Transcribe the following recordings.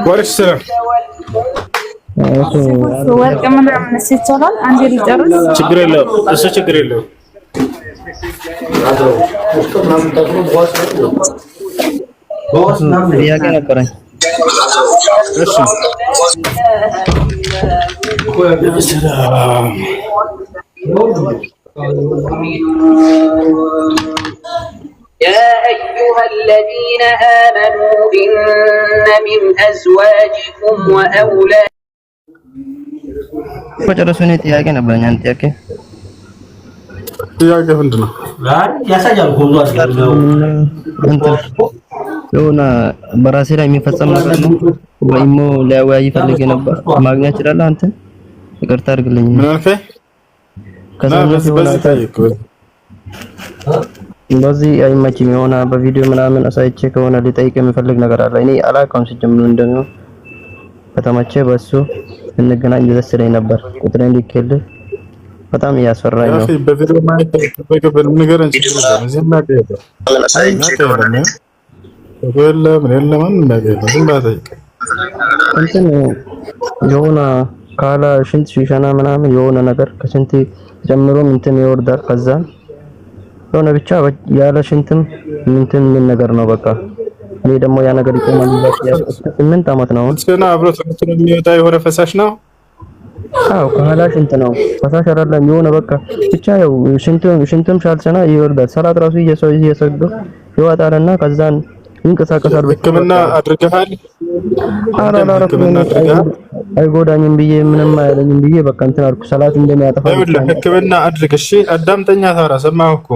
ወርሰ ወርቅ ምናምን ሲቻላል አንዴ ሊጨርስ ችግር የለው እሱ ችግር የለው ጥያቄ ነበረኝ እሺ ሰላም يا أيها الذين آمنوا إن من أزواجكم وأولادكم መጨረሻውን ጥያቄ ነበረኝ አንተ ጥያቄ ምንድነው ያሳያል ሁሉ አስቀርነው የሆነ በራሴ ላይ የሚፈጸም ነገር ነው ወይሞ ሊያወያይ ፈልጌ ነበር ማግኘት ይችላል አንተ ይቅርታ አድርግልኝ ምን አልከኝ በዚህ አይመችም የሆነ በቪዲዮ ምናምን አሳይቼ ከሆነ ሊጠይቅ የሚፈልግ ነገር አለ እኔ አላውቀውም ሲጀምሩ እንደው ከተመቸ በሱ እንገናኝ ደስ ይለኝ ነበር ቁጥሬን ልኬልህ በጣም ያስፈራኝ ነው በቪዲዮ ማየት በቀበል ነገር እንችላለን እዚህ ማቀየው ምን የለም ነገር ዝም ባጠይቅ እንትን የሆነ ካላ ሽንት ሺሻና ምናምን የሆነ ነገር ከሽንት ጀምሮ እንትን ይወርዳል ከዛ የሆነ ብቻ ያለ ሽንትም እንትን ምን ነገር ነው በቃ እኔ ደግሞ ያ ነገር ይቆማል እስከ 8 አመት ነው እስከና አብሮት የሚወጣ የሆነ ፈሳሽ ነው አው ካላ ሽንት ነው ፈሳሽ አይደለም የሆነ በቃ ብቻ ያው ሽንቱም ሻልሰና ይወርዳል ሰላት ራሱ እየሰገዱ ይወጣልና ከዛን ይንቀሳቀሳል ህክምና አድርገሃል አይጎዳኝም ብዬ ምንም አይለኝም ብዬ በቃ እንትን አልኩ ሰላት እንደሚያጠፋ ህክምና አድርግ እሺ አዳምጠኛ ታራ ሰማሁ እኮ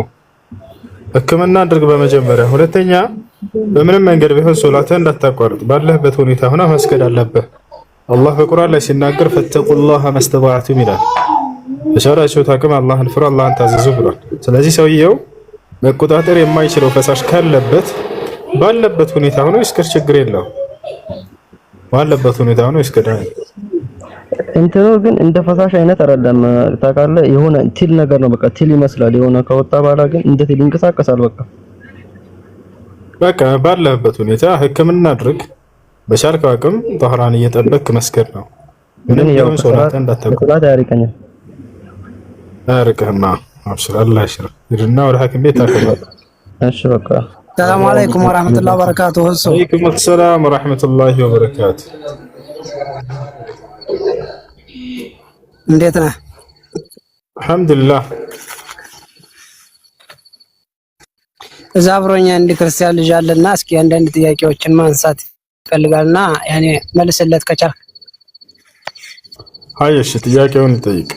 ህክምና አድርግ በመጀመሪያ ሁለተኛ በምንም መንገድ ቢሆን ሶላትን እንዳታቋርጥ ባለህበት ሁኔታ ሆነ መስገድ አለበት አላህ በቁርአን ላይ ሲናገር ፈተቁላህ መስተጣዕቱም ይላል በሸራቸው ታከም አላህን ፍሩ አላህን ታዘዙ ብሏል ስለዚህ ሰውየው መቆጣጠር የማይችለው ፈሳሽ ካለበት ባለበት ሁኔታ ሆኖ ይስከር ችግር የለው ባለበት ሁኔታ ሆኖ ይስከዳል እንትኑ ግን እንደ ፈሳሽ አይነት አይደለም ታውቃለህ የሆነ ትል ነገር ነው በቃ ትል ይመስላል የሆነ ከወጣ በኋላ ግን እንደ ትል ይንቀሳቀሳል በቃ ባለበት ሁኔታ ህክምና አድርግ በሻልከው አቅም ጧህራን እየጠበቅክ መስገድ ነው ምንም ይሁን ሶላትን እንዳታቋርጥ ያሪቀኛል አርቀህማ አብሽር አላህ ይሽር ይድና ወደ ሐኪም ቤት አከባለ እሺ በቃ السلام عليكم ورحمة الله وبركاته. وعليكم السلام ورحمة الله وبركاته. እንዴት ነህ? አልহামዱሊላህ እዛ አብሮኛ አንድ ክርስቲያን ልጅ አለና እስኪ አንዳንድ ጥያቄዎችን ማንሳት ይፈልጋልና ያኔ መልስለት ከቻልክ። እሺ ጥያቄውን ጠይቅ።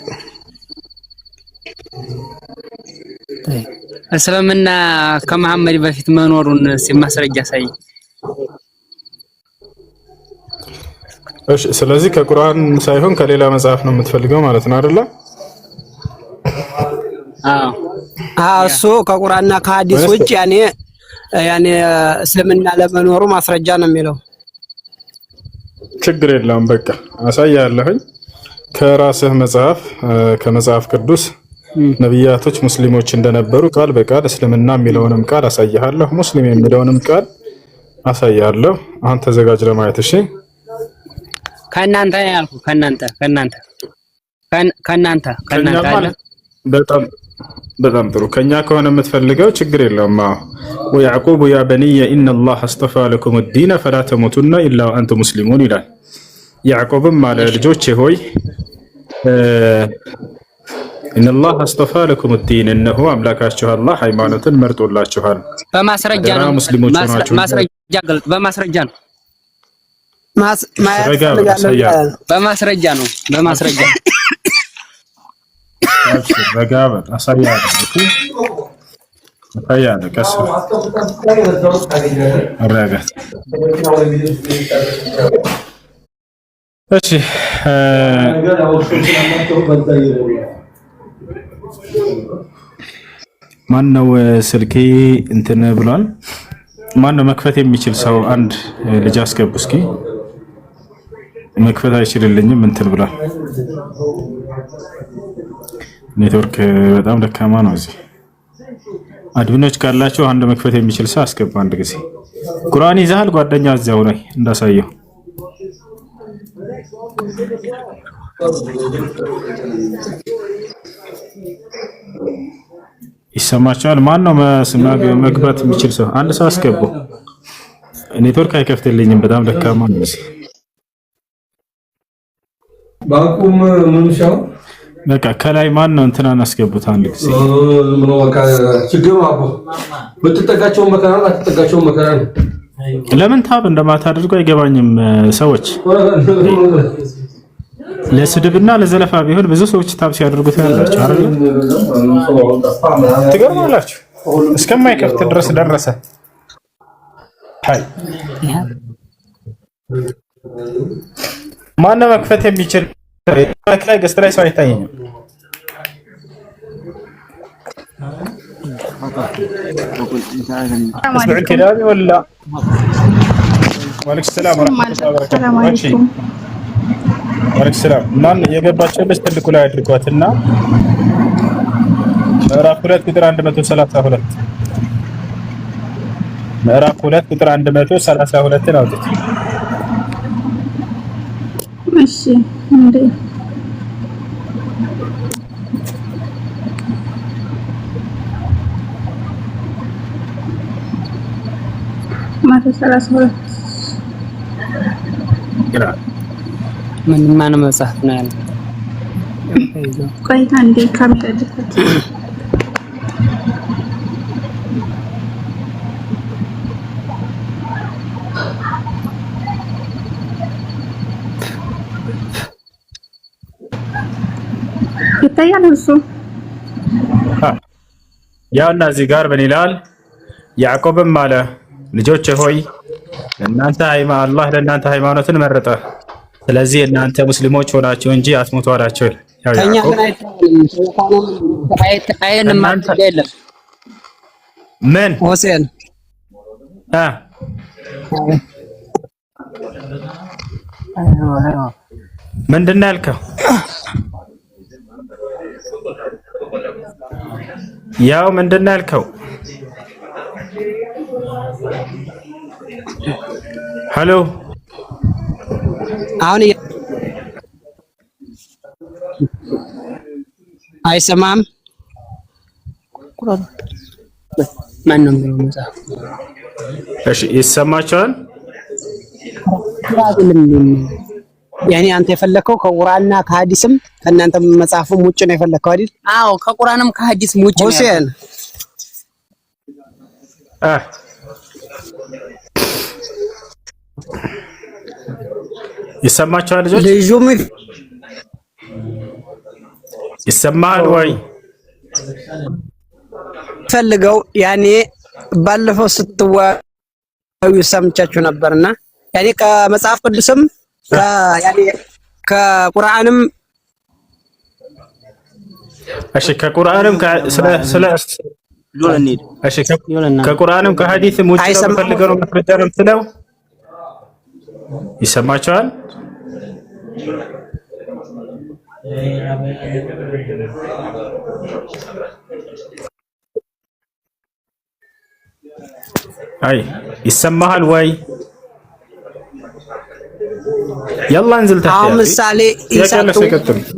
እስልምና ከመሐመድ በፊት መኖሩን ሲማስረጃ ሳይ። እሺ ስለዚህ ከቁርአን ሳይሆን ከሌላ መጽሐፍ ነው የምትፈልገው ማለት ነው አይደለ? እሱ ከቁርአንና ከሐዲስ ውጭ ያኔ እስልምና ለመኖሩ ማስረጃ ነው የሚለው። ችግር የለውም በቃ አሳያለሁኝ ከራስህ መጽሐፍ ከመጽሐፍ ቅዱስ ነብያቶች ሙስሊሞች እንደነበሩ ቃል በቃል እስልምና የሚለውንም ቃል አሳያለሁ ሙስሊም የሚለውንም ቃል አሳያለሁ አሁን ተዘጋጅ ለማየት እሺ ከናንተ ያልኩ ከናንተ በጣም ጥሩ ከኛ ከሆነ የምትፈልገው ችግር የለውም ወያዕቁብ ያ በኒየ ኢነ አላህ አስጠፋ ለኩም الدين فلا تموتن الا وانتم مسلمون ይላል ያዕቆብም ማለት ልጆቼ ሆይ إن الله اصطفى لكم الدين إنه أملاكاችሁ አላህ ሃይማኖትን መርጦላችኋል በማስረጃ ነው በማስረጃ ነው ረጋበት አሳያለሁ ቀስ ረጋት እሺ ማነው ስልኬ እንትን ብሏል ማነው መክፈት የሚችል ሰው አንድ ልጅ አስገቡ እስኪ መክፈት አይችልልኝም እንትን ብሏል ኔትወርክ በጣም ደካማ ነው እዚህ አድሚኖች ካላችሁ አንድ መክፈት የሚችል ሰው አስገባ አንድ ጊዜ ቁርአን ይዛል ጓደኛ እዛው ላይ እንዳሳየው ይሰማችኋል? ማን ነው መግባት የሚችል ሰው? አንድ ሰው አስገቡ። ኔትወርክ አይከፍትልኝም፣ በጣም ደካማ ነው። ባንኩም ምን ሻው በቃ ከላይ ማን ነው እንትናን አስገቡት አንድ ጊዜ። ምን ወካ ችግር አቦ ብትጠጋቸው መከራ ነው፣ አትጠጋቸው መከራ ነው። ለምን ታብ እንደማታደርጉ አይገባኝም። ሰዎች ለስድብና ለዘለፋ ቢሆን ብዙ ሰዎች ታብ ሲያደርጉት ያላችሁ አይደል? ትገርማላችሁ። እስከማይከፍት ድረስ ደረሰ። ሃይ ማን ነው መክፈት የሚችል? ላይ ገስት ላይ ሰው አይታየኝም። اسمع كلامي ولا؟ وعليكم السلام ورحمة الله وبركاته. وعليكم السلام. ማን የገባቸው ልጅ ትልቁ ላይ አድርጓትና ምዕራፍ 2 ቁጥር 132 ምዕራፍ 2 ቁጥር 132 ነው አውጥቶ እሺ እንዴ ማታ 32 ምን ማን መጽሐፍ ነው ያለው? ቆይታ እንዴ ካምጣድኩት ይታያል እሱ ያውና እዚህ ጋር ምን ይላል? ያዕቆብም አለ ልጆቼ ሆይ እናንተ አላህ ለእናንተ ሃይማኖትን መረጠ፣ ስለዚህ እናንተ ሙስሊሞች ሆናችሁ እንጂ አትሞቱ አላቸው። ከኛ ግን አይተን ማንተገለም ምን ሁሴን ምንድን ነው ያልከው? ያው ምንድን ነው ያልከው? ሄሎ አሁን አይሰማም። ማን ነው መጽሐፍ? እሺ ይሰማችኋል? ያኔ አንተ የፈለከው ከቁርአንና ከሐዲስም ከእናንተ መጽሐፍም ውጭ ነው የፈለከው አይደል? አዎ ከቁርአንም ከሐዲስም ውጭ ነው። ሁሴን ይሰማችኋል ልጆች? ልጁም ይሰማል ወይ? ፈልገው ያኔ ባለፈው ስትዋዩ ሰምቻችሁ ነበርና ያኔ ከመጽሐፍ ቅዱስም ያኔ ከቁርአንም እሺ ከቁርአንም ከቁርአንም ከሐዲስም ውጭ ነው ፈልገው ማስረጃ ነው የምትለው? ይሰማችኋል? አይ ይሰማሃል ወይ? يلا انزل تحت. አሁን ምሳሌ ኢሳቱ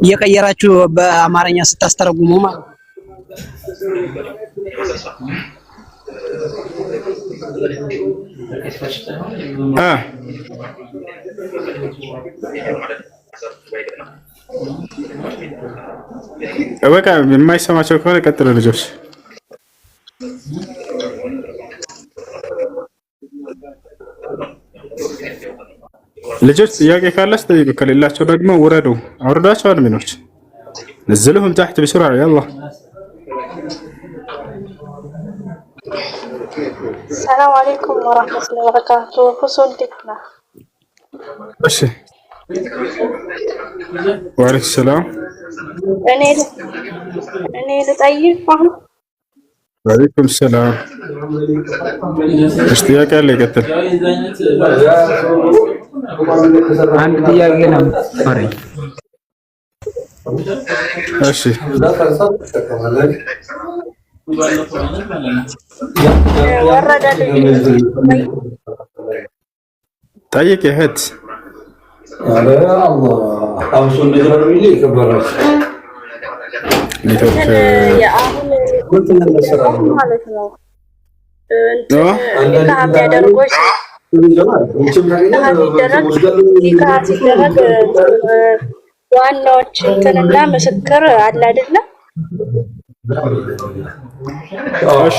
እየቀየራችሁ በአማርኛ ስታስተረጉሙ ማለት በቃ የማይሰማቸው ከሆነ ቀጥሉ ልጆች። ልጆች ጥያቄ ካላችሁ ጠይቁ፣ ከሌላቸው ደግሞ ውረዱ። አውርዳቸው አድሚኖች نزلهم تحت بسرعة يلا. السلام عليكم ورحمة الله وبركاته. فصول دكنا ماشي. وعليكم السلام. أنا لطيب فهم. وعليكم السلام. اشتياق اللي قتل አንድ ጥያቄ ነው ማሪ እሺ ጠይቅ እህት الله أوصل نجرب اللي كبرت يا أهل كنت ማለት ነው እንትን ያደርጎች ዋናዎች እንትንና ምስክር አለ አይደለ? እሺ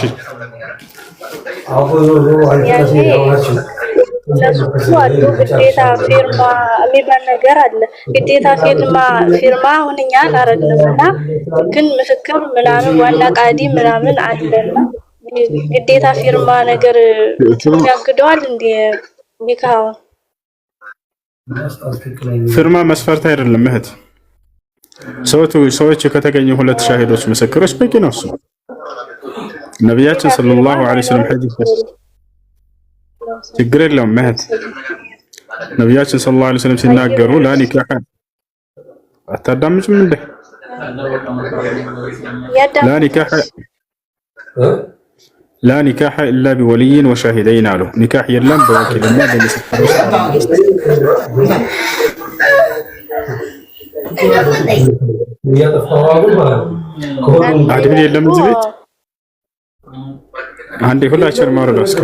ግዴታ ፊርማ የሚባል ነገር አለ። ግዴታ ፊርማ አሁን እኛ አላረግንምና ግን ምስክር ምናምን ዋና ቃዲ ምናምን አለና ግዴታ ፊርማ ነገር ያግደዋል እንዴ? ኒካው ፊርማ መስፈርት አይደለም እህት። ሰዎች ከተገኙ ሁለት ሻሂዶች ምስክሮች በቂ ነው። እሱ ነቢያችን ሰለላሁ ዐለይሂ ወሰለም ሐዲስ ችግር የለውም እህት። ነቢያችን ሰለላሁ ዐለይሂ ወሰለም ሲናገሩ ላ ኒካህ አታዳምጭም እንዴ? ላ ኒካህ ኢላ ቢወልይን ወሻሂደይን አሉ። ኒካህ የለም በወኪልና በምስክሮች አድሚን የለም እዚህ ቤት። አንዴ ሁላችንም ማውረድ አስከ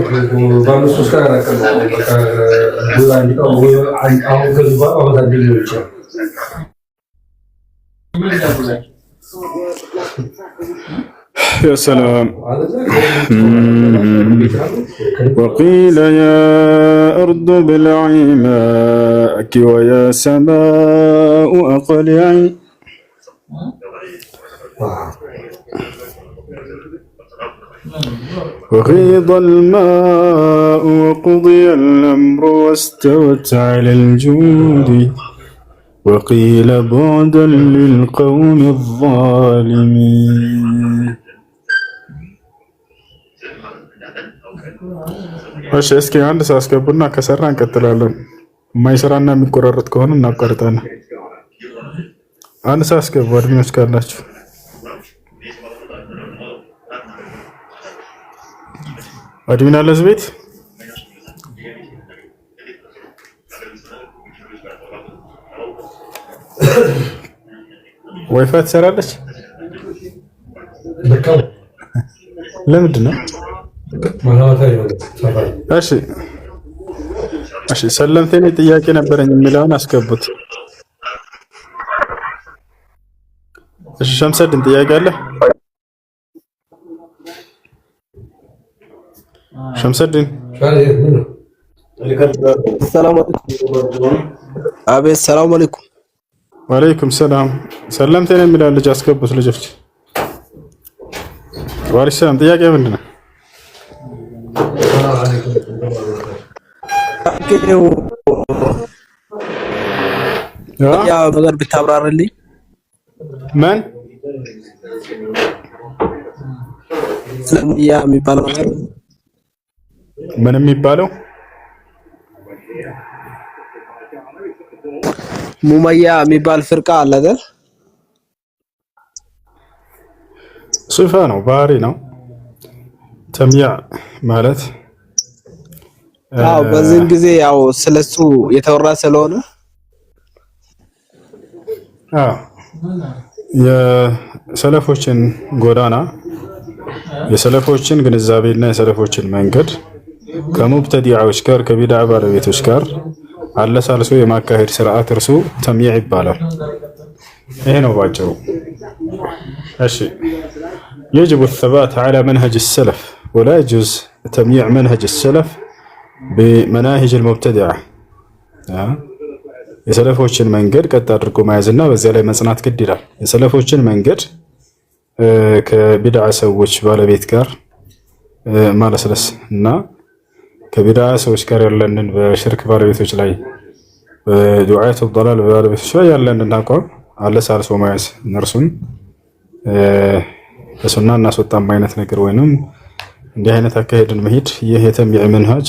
يا سلام. وقيل يا أرض ابلعي ماءك ويا سماء أقلعي. وغيض الماء وقضي الأمر واستوت على الجود وقيل بعدا للقوم الظالمين. እሺ እስኪ አንድ ሰው አስገቡና ከሰራ እንቀጥላለን። የማይሰራና የሚቆራረጥ ከሆነ እናቋርጣለን። አንድ ሰው አስገቡ አድሚኖች ካላችሁ። አድሚን አለ እዚህ ቤት? ዋይፋይ ትሰራለች? ለምንድን ነው? እሺ ሰለምቴ ጥያቄ ነበረኝ የሚለውን አስገቡት። እሺ ሸምሰድን ጥያቄ አለ? ሸምሰድን አቤት። ሰላም አለይኩም። ወአለይኩም ሰላም። ሰለምቴ የሚለው ልጅ አስገቡት ልጆች። ወአለይኩም ሰላም። ጥያቄ ምንድን ነው? ያ ነገር ብታብራራልኝ። ማን ያ የሚባለው ነገር ምን የሚባለው? ሙመያ የሚባል ፍርቃ አለ አይደል? ሲፋ ነው፣ ባህሪ ነው። ተሚያ ማለት አው በዚህ ጊዜ ያው ስለሱ የተወራ ስለሆነ የሰለፎችን ጎዳና የሰለፎችን ግንዛቤና የሰለፎችን መንገድ ከሙብተዲዓዎች ጋር ከቢድዓ ባለቤቶች ጋር አለሳልሶ የማካሄድ ስርዓት እርሱ ተሚዕ ይባላል። ይሄ ነው ባጭሩ። እሺ يجب الثبات على منهج السلف ولا يجوز تمييع منهج السلف بمناهج المبتدعة. የሰለፎችን መንገድ ቀጥ አድርጎ መያዝና በዚያ ላይ መጽናት ግድ ይላል። የሰለፎችን መንገድ ከቢድዓ ሰዎች ባለቤት ጋር ማለስለስ እና ከቢድዓ ሰዎች ጋር ያለንን በሽርክ ባለቤቶች ላይ በዱዓቱ ضلال ባለቤቶች ላይ ያለንን አቋም አለሳልሶ መያዝ እነርሱን በሱና እናስወጣም አይነት ነገር ወይንም እንዲህ አይነት አካሄድን መሄድ ይህ የተሚዕ መንሃጅ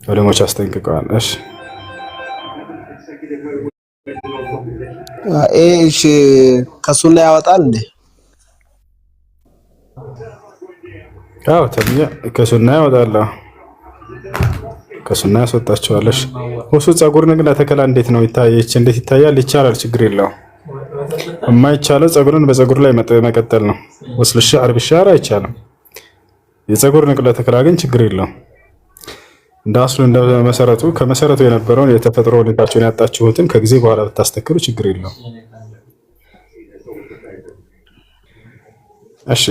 ዑለሞች አስጠንቅቀዋል። እሺ ከሱና ያወጣል እንዴ? አዎ ተሚዕ ከሱና ያወጣል። ከሱና ያስወጣቸዋለሽ። ሁሱ ፀጉር ንቅለ ተከላ እንዴት ነው ይታያች? እንዴት ይታያል? ይቻላል፣ ችግር የለውም። የማይቻለው ፀጉርን በፀጉር ላይ መቀጠል ነው። ወስል الشعر بالشعر አይቻልም። የፀጉር ንቅለ ተከላ ግን ችግር የለውም። እንደ አስሉ እንደ መሰረቱ ከመሰረቱ የነበረውን የተፈጥሮ ሁኔታቸውን ያጣችሁትን ከጊዜ በኋላ ብታስተክሩ ችግር የለውም። እሺ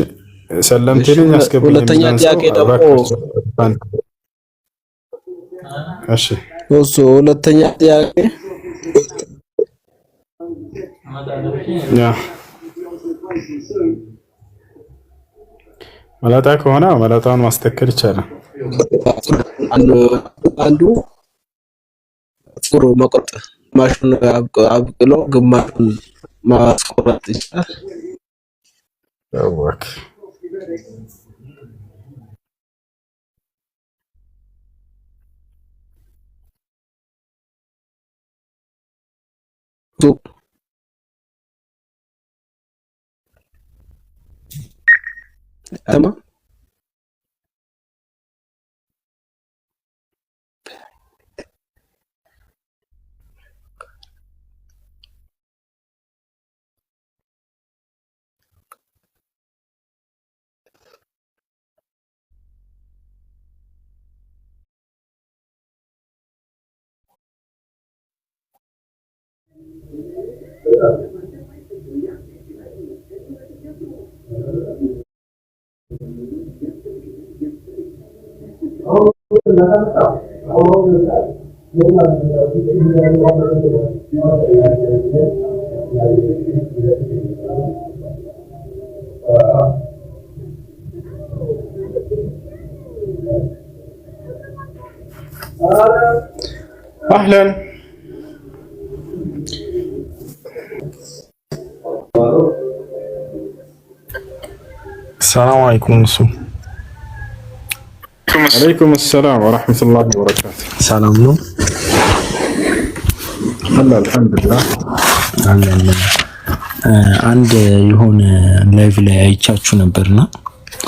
ሰለምቴን ያስገቡኝ። ሁለተኛ ጥያቄ ደግሞ እሺ እሱ ሁለተኛ ጥያቄ ያ መላጣ ከሆነ መላጣውን ማስተከል ይቻላል። አንዱ ፍሩ መቆጥ ማሽን አብቅሎ ግማሹን ማስቆረጥ ይችላል። ያወክ تمام اهلا السلام عليكم. عليكم السلام ورحمة الله وبركاته. سلام ነው አልሐምዱሊላህ። አንድ የሆነ ላይቭ ላይ አይቻችሁ ነበርና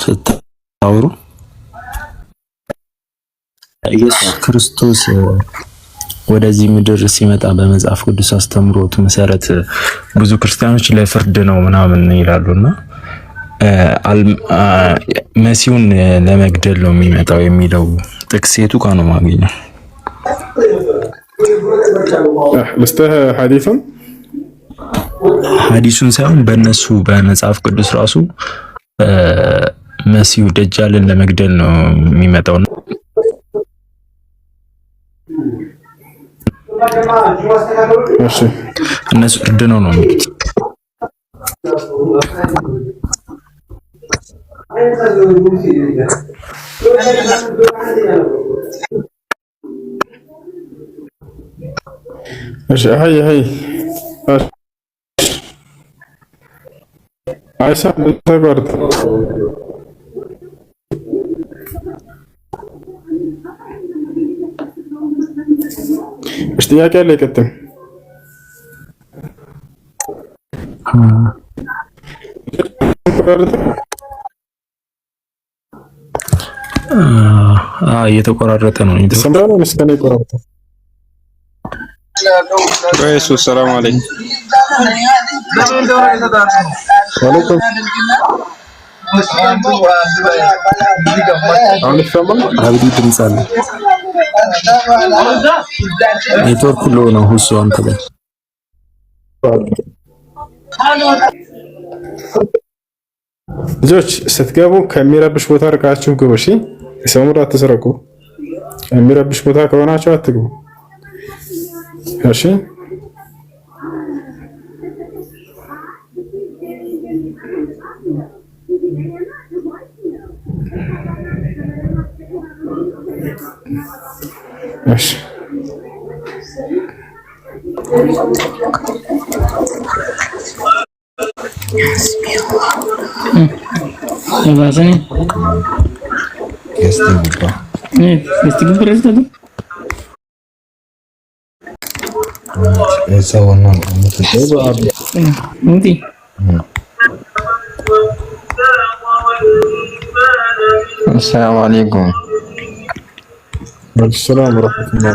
ስታወሩ ኢየሱስ ክርስቶስ ወደዚህ ምድር ሲመጣ በመጽሐፍ ቅዱስ አስተምሮት መሰረት ብዙ ክርስቲያኖች ለፍርድ ነው ምናምን ይላሉና መሲሁን ለመግደል ነው የሚመጣው የሚለው ጥቅስ የቱ ጋር ነው ማግኘው? ለስተህ ሐዲሱን ሳይሆን በእነሱ በመጽሐፍ ቅዱስ ራሱ መሲሁ ደጃልን ለመግደል ነው የሚመጣው ነው። እነሱ ፍርድ ነው ነው የሚሉት። ايش هي عايشة بالتبرد ايش ጥያቄ አለ ይቀጥም እየተቆራረጠ ነው ሰምራ ነው መስከነ ይቆራረጠ ኢየሱስ ሰላም አለይኩም ወአለይኩም አብዲ ድምጽ አለ ኔትወርክ ሎ ነው ሁሱ አንተ ላይ ልጆች ስትገቡ ከሚረብሽ ቦታ ርቃችሁ ግቡ። እሺ ሰሙራ አትስረቁ። ከሚረብሽ ቦታ ከሆናችሁ አትግቡ። እሺ እሺ Evasane. Este que parece todo. Esa o no, Muti. السلام عليكم. السلام ورحمة الله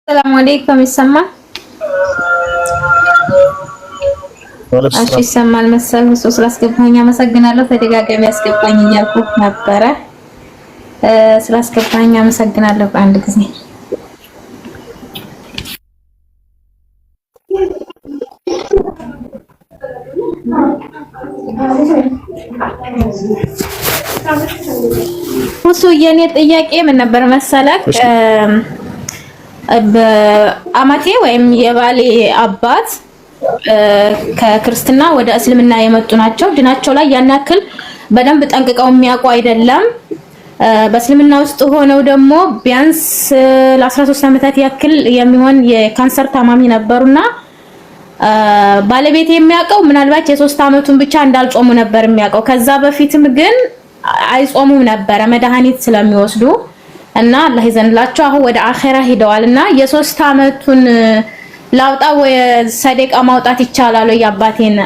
السلام عليكم يسمع እሺ ይሰማል መሰል እሱ ስላስገባኝ አመሰግናለሁ። ተደጋጋሚ ያስገባኝ እያልኩ ነበረ። ስላስገባኝ አመሰግናለሁ። በአንድ ጊዜ እሱ የኔ ጥያቄ ምን ነበር መሰለክ? በአማቴ ወይም የባሌ አባት ከክርስትና ወደ እስልምና የመጡ ናቸው። ድናቸው ላይ ያን ያክል በደንብ ጠንቅቀው የሚያውቁ አይደለም። በእስልምና ውስጥ ሆነው ደግሞ ቢያንስ ለ13 ዓመታት ያክል የሚሆን የካንሰር ታማሚ ነበሩና ባለቤት የሚያውቀው ምናልባት የ3 ዓመቱን ብቻ እንዳልጾሙ ነበር የሚያውቀው። ከዛ በፊትም ግን አይጾሙም ነበር መድኃኒት ስለሚወስዱ እና አላህ ይዘንላቸው አሁን ወደ አኺራ ሄደዋልና የ3 ዓመቱን ላውጣ ወይ ሰደቃ ማውጣት ይቻላል ወይ አባቴን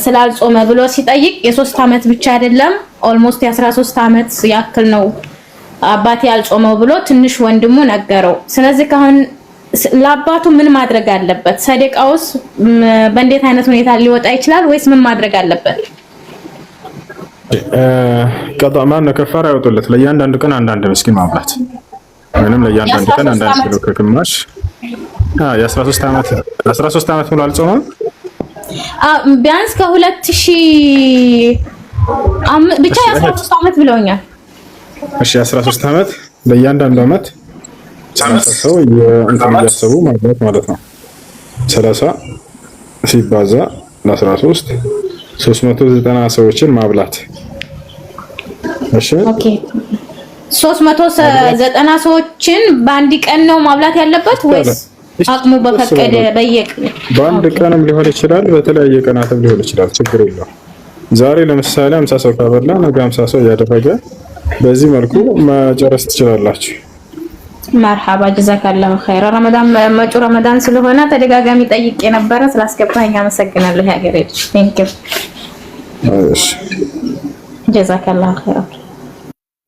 ስላልጾመ ብሎ ሲጠይቅ የ3 ዓመት ብቻ አይደለም ኦልሞስት የ13 ዓመት ያክል ነው አባቴ ያልጾመው ብሎ ትንሽ ወንድሙ ነገረው። ስለዚህ ካሁን ለአባቱ ምን ማድረግ አለበት? ሰደቃውስ በእንዴት አይነት ሁኔታ ሊወጣ ይችላል ወይስ ምን ማድረግ አለበት? ቀጣ ማን ከፋራ ያወጡለት ለእያንዳንዱ ቀን አንዳንድ ምስኪን ማብላት ወይንም ለእያንዳንዱ ቀን አንዳንድ ኪሎ ከግማሽ የ13 ዓመት ሙሉ አልጾመም። ቢያንስ ከ2000 ብቻ የ13 ዓመት ብለውኛል። እሺ 13 ዓመት ለእያንዳንዱ ዓመት 30 ሰው የእንትን እያሰቡ ማብላት ማለት ነው። 30 ሲባዛ ለ13 390 ሰዎችን ማብላት። እሺ ኦኬ 390 ሰዎችን በአንድ ቀን ነው ማብላት ያለበት ወይስ አቅሙ በፈቀደ በየቀኑ? በአንድ ቀንም ሊሆን ይችላል፣ በተለያየ ቀናትም ሊሆን ይችላል። ችግር የለውም። ዛሬ ለምሳሌ 50 ሰው ካበላ ነገ 50 ሰው ያደረገ በዚህ መልኩ መጨረስ ትችላላችሁ። መርሐባ ጀዛከላሁ ኸይር። ረመዳን መጪው ረመዳን ስለሆነ ተደጋጋሚ ጠይቄ ነበረ ስላስገባኝ አመሰግናለሁ። ያገሬ ቴንክ ዩ። እሺ ጀዛከላሁ ኸይር።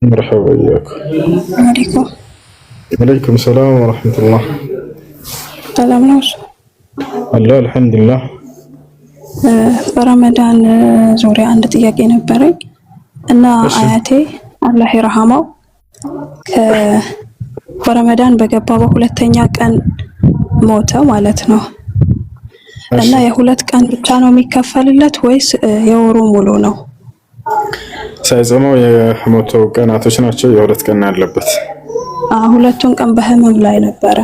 መርሐባ ወያኩ። ወአለይኩም ሰላም ወራህመቱላህ። ሰላም ነው አላህ አልሐምዱሊላህ። በረመዳን ዙሪያ አንድ ጥያቄ ነበረኝ እና አያቴ አላህ ይርሐመው በረመዳን በገባ በሁለተኛ ቀን ሞተ ማለት ነው። እና የ2 ቀን ብቻ ነው የሚከፈልለት ወይስ የወሩ ሙሉ ነው? ሳይጾመው የሞተው ቀናቶች ናቸው። የ2 ቀን ያለበት 2ቱን ቀን በህመም ላይ ነበረ።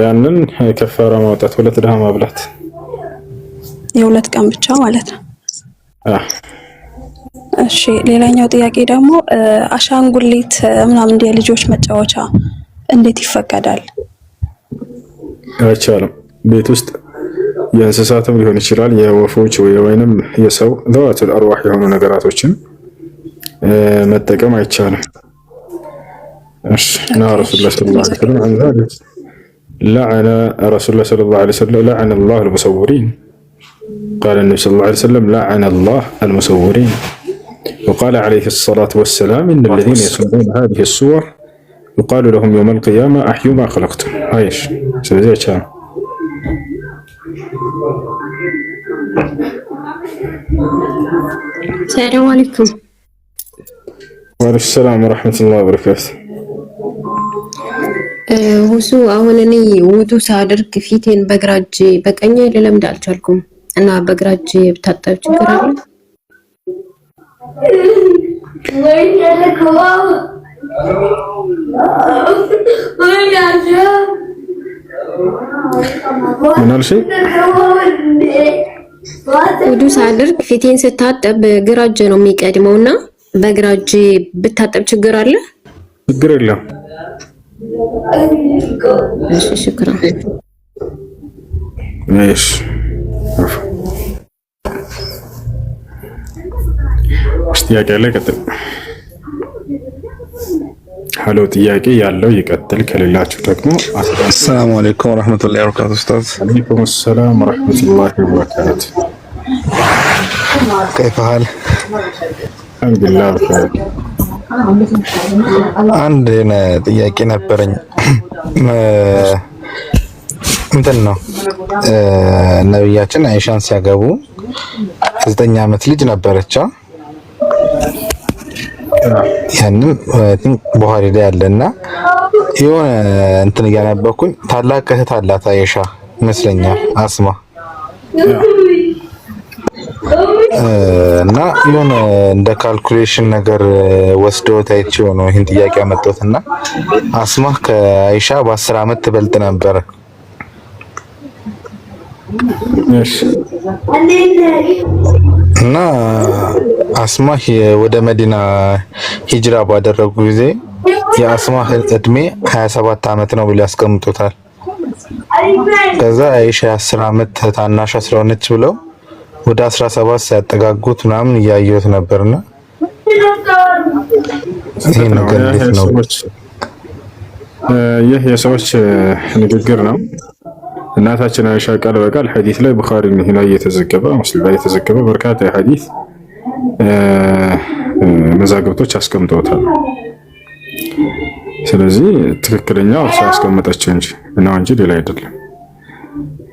ያንን ከፋራ ማውጣት 2 ድሃ ማብላት የ2 ቀን ብቻ ማለት ነው። እሺ ሌላኛው ጥያቄ ደግሞ አሻንጉሊት ምናምን እንደ ልጆች መጫወቻ እንዴት ይፈቀዳል? አይቻልም። ቤት ውስጥ የእንስሳትም ሊሆን ይችላል የወፎች ወይንም የሰው ዘዋቱል አርዋህ የሆኑ ነገራቶችን መጠቀም አይቻልም። እሺ ና ረሱላህ ሰለላሁ ዐለይሂ ወሰለም አንዛል لعن رسول الله صلى الله عليه وسلم لعن الله المصورين قال النبي صلى الله عليه وسلم لعن الله المصورين وقال عليه الصلاة والسلام إن الذين يصورون هذه الصور يقال لهم يوم القيامة أحيوا ما خلقتم. عايش سبزي شام. السلام عليكم. وعليكم السلام ورحمة الله وبركاته. ሁሱ አሁን እኔ ውዱ ሳደርግ ፊቴን በግራ እጄ በቀኝ ልለምድ አልቻልኩም እና በግራ እጄ ብታጠብ ችግር አለ? ውዱ ሳደርግ ፊቴን ስታጠብ በግራ እጄ ነው የሚቀድመውና በግራ እጄ ብታጠብ ችግር አለ? ችግር የለም። እሺ ሽክራን። እሺ ጥያቄ ያለ ይቀጥል። ሀሎ ጥያቄ ያለው ይቀጥል፣ ከሌላችሁ ደግሞ አሰላሙ አለይኩም ወራህመቱላሂ ወበረካቱ። ኡስታዝ አለይኩም ሰላም ወራህመቱላሂ ወበረካቱ። كيف حال؟ الحمد لله بخير። አንድ ጥያቄ ነበረኝ። እንትን ነው ነብያችን አይሻን ሲያገቡ 9 ዓመት ልጅ ነበረች። ያንን ቡኻሪ ላይ ያለና የሆነ እንትን እያነበኩኝ ታላቅ እህት አላት አይሻ ይመስለኛል አስማ እና የሆነ እንደ ካልኩሌሽን ነገር ወስደው ታይቼው ነው ይሄን ጥያቄ ያመጣሁትና አስማ ከአይሻ በ10 ዓመት ትበልጥ ነበር። እሺ እና አስማ ወደ መዲና ሂጅራ ባደረጉ ጊዜ የአስማ እድሜ 27 ዓመት ነው ብለው ያስቀምጡታል። ከዛ አይሻ 10 ዓመት ታናሽ ስለሆነች ብለው ወደ 17 ሲያጠጋጉት ምናምን እያየሁት ነበርና ይሄ ነገር እንዴት ነው? ይህ የሰዎች ንግግር ነው። እናታችን አይሻ ቃል በቃል ሐዲስ ላይ ቡኻሪ ላይ የተዘገበ ሙስሊም ላይ የተዘገበ በርካታ የሐዲስ መዛግብቶች አስቀምጠውታል። ስለዚህ ትክክለኛው እርሷ ያስቀመጠችው እንጂ ሌላ አይደለም።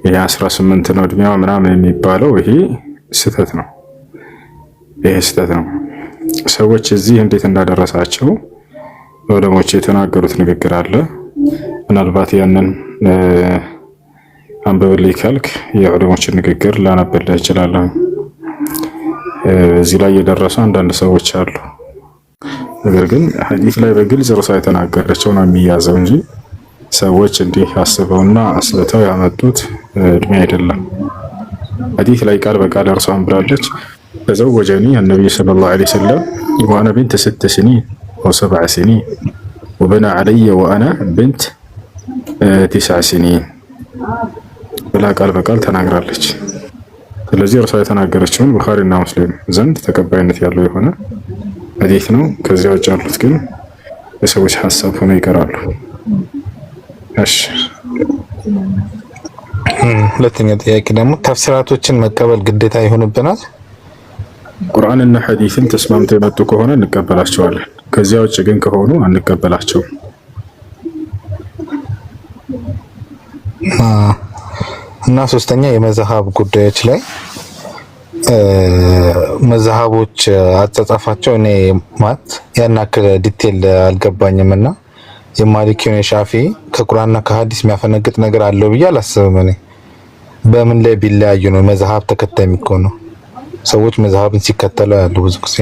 ይሄ 18 ነው እድሜዋ ምናምን የሚባለው ይሄ ስህተት ነው። ይሄ ስህተት ነው። ሰዎች እዚህ እንዴት እንዳደረሳቸው ዑለሞች የተናገሩት ንግግር አለ። ምናልባት ያንን አንብብልኝ ካልክ የዑለሞችን ንግግር ላነብልህ እችላለሁ። እዚህ ላይ የደረሱ አንዳንድ ሰዎች አሉ። ነገር ግን ሐዲስ ላይ በግልጽ እርሷ የተናገረችው ነው የሚያዘው እንጂ ሰዎች እንዲህ አስበውና አስልተው ያመጡት እድሜ አይደለም። ሐዲስ ላይ ቃል በቃል እርሷን ብላለች ተዘወጀኒ النبي صلى الله عليه وسلم وانا بنت 6 سنين او 7 سنين وبنى علي وانا بنت 9 سنين ብላ ቃል በቃል ተናግራለች። ስለዚህ እርሷ የተናገረችውን ቡኻሪና ሙስሊም ዘንድ ተቀባይነት ያለው የሆነ ሐዲስ ነው። ከዚያ ውጭ ያሉት ግን የሰዎች ሐሳብ ሆነው ይቀራሉ። እሺ ሁለተኛ ጥያቄ ደግሞ ተፍሲራቶችን መቀበል ግዴታ ይሆንብናል? ቁርአንና ሐዲስን ተስማምተው የመጡ ከሆነ እንቀበላቸዋለን። ከዚያ ውጭ ግን ከሆኑ አንቀበላቸውም። እና ሶስተኛ የመዝሐብ ጉዳዮች ላይ መዝሐቦች አጻጻፋቸው እኔ ማት ያን ያክል ዲቴል አልገባኝም እና የማሊኪውን የሻፊ ከቁርአንና ከሐዲስ የሚያፈነግጥ ነገር አለው ብዬ አላስብም። እኔ በምን ላይ ቢለያዩ ነው መዝሐብ ተከታይ የሚሆነው? ሰዎች መዝሐብን ሲከተሉ ያለው ብዙ ጊዜ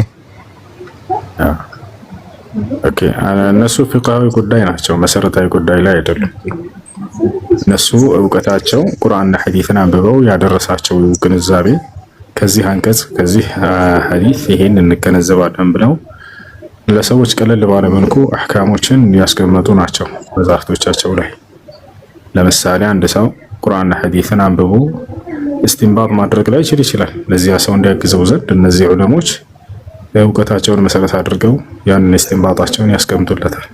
ኦኬ፣ እነሱ ፍቅሃዊ ጉዳይ ናቸው፣ መሰረታዊ ጉዳይ ላይ አይደሉም። እነሱ እውቀታቸው ቁርአንና ሐዲስን አንብበው ያደረሳቸው ግንዛቤ ከዚህ አንቀጽ ከዚህ ሐዲስ ይሄን እንገነዘባለን ብለው ለሰዎች ቀለል ባለ መልኩ አህካሞችን ያስቀመጡ ናቸው መዛፍቶቻቸው ላይ። ለምሳሌ አንድ ሰው ቁርአንና ሐዲስን አንብቦ እስቲንባጥ ማድረግ ላይ ይችላል። ለዚያ ሰው እንዲያግዘው ዘንድ እነዚህ ዑለሞች እውቀታቸውን መሰረት አድርገው ያንን እስቲንባጣቸውን ያስቀምጡለታል።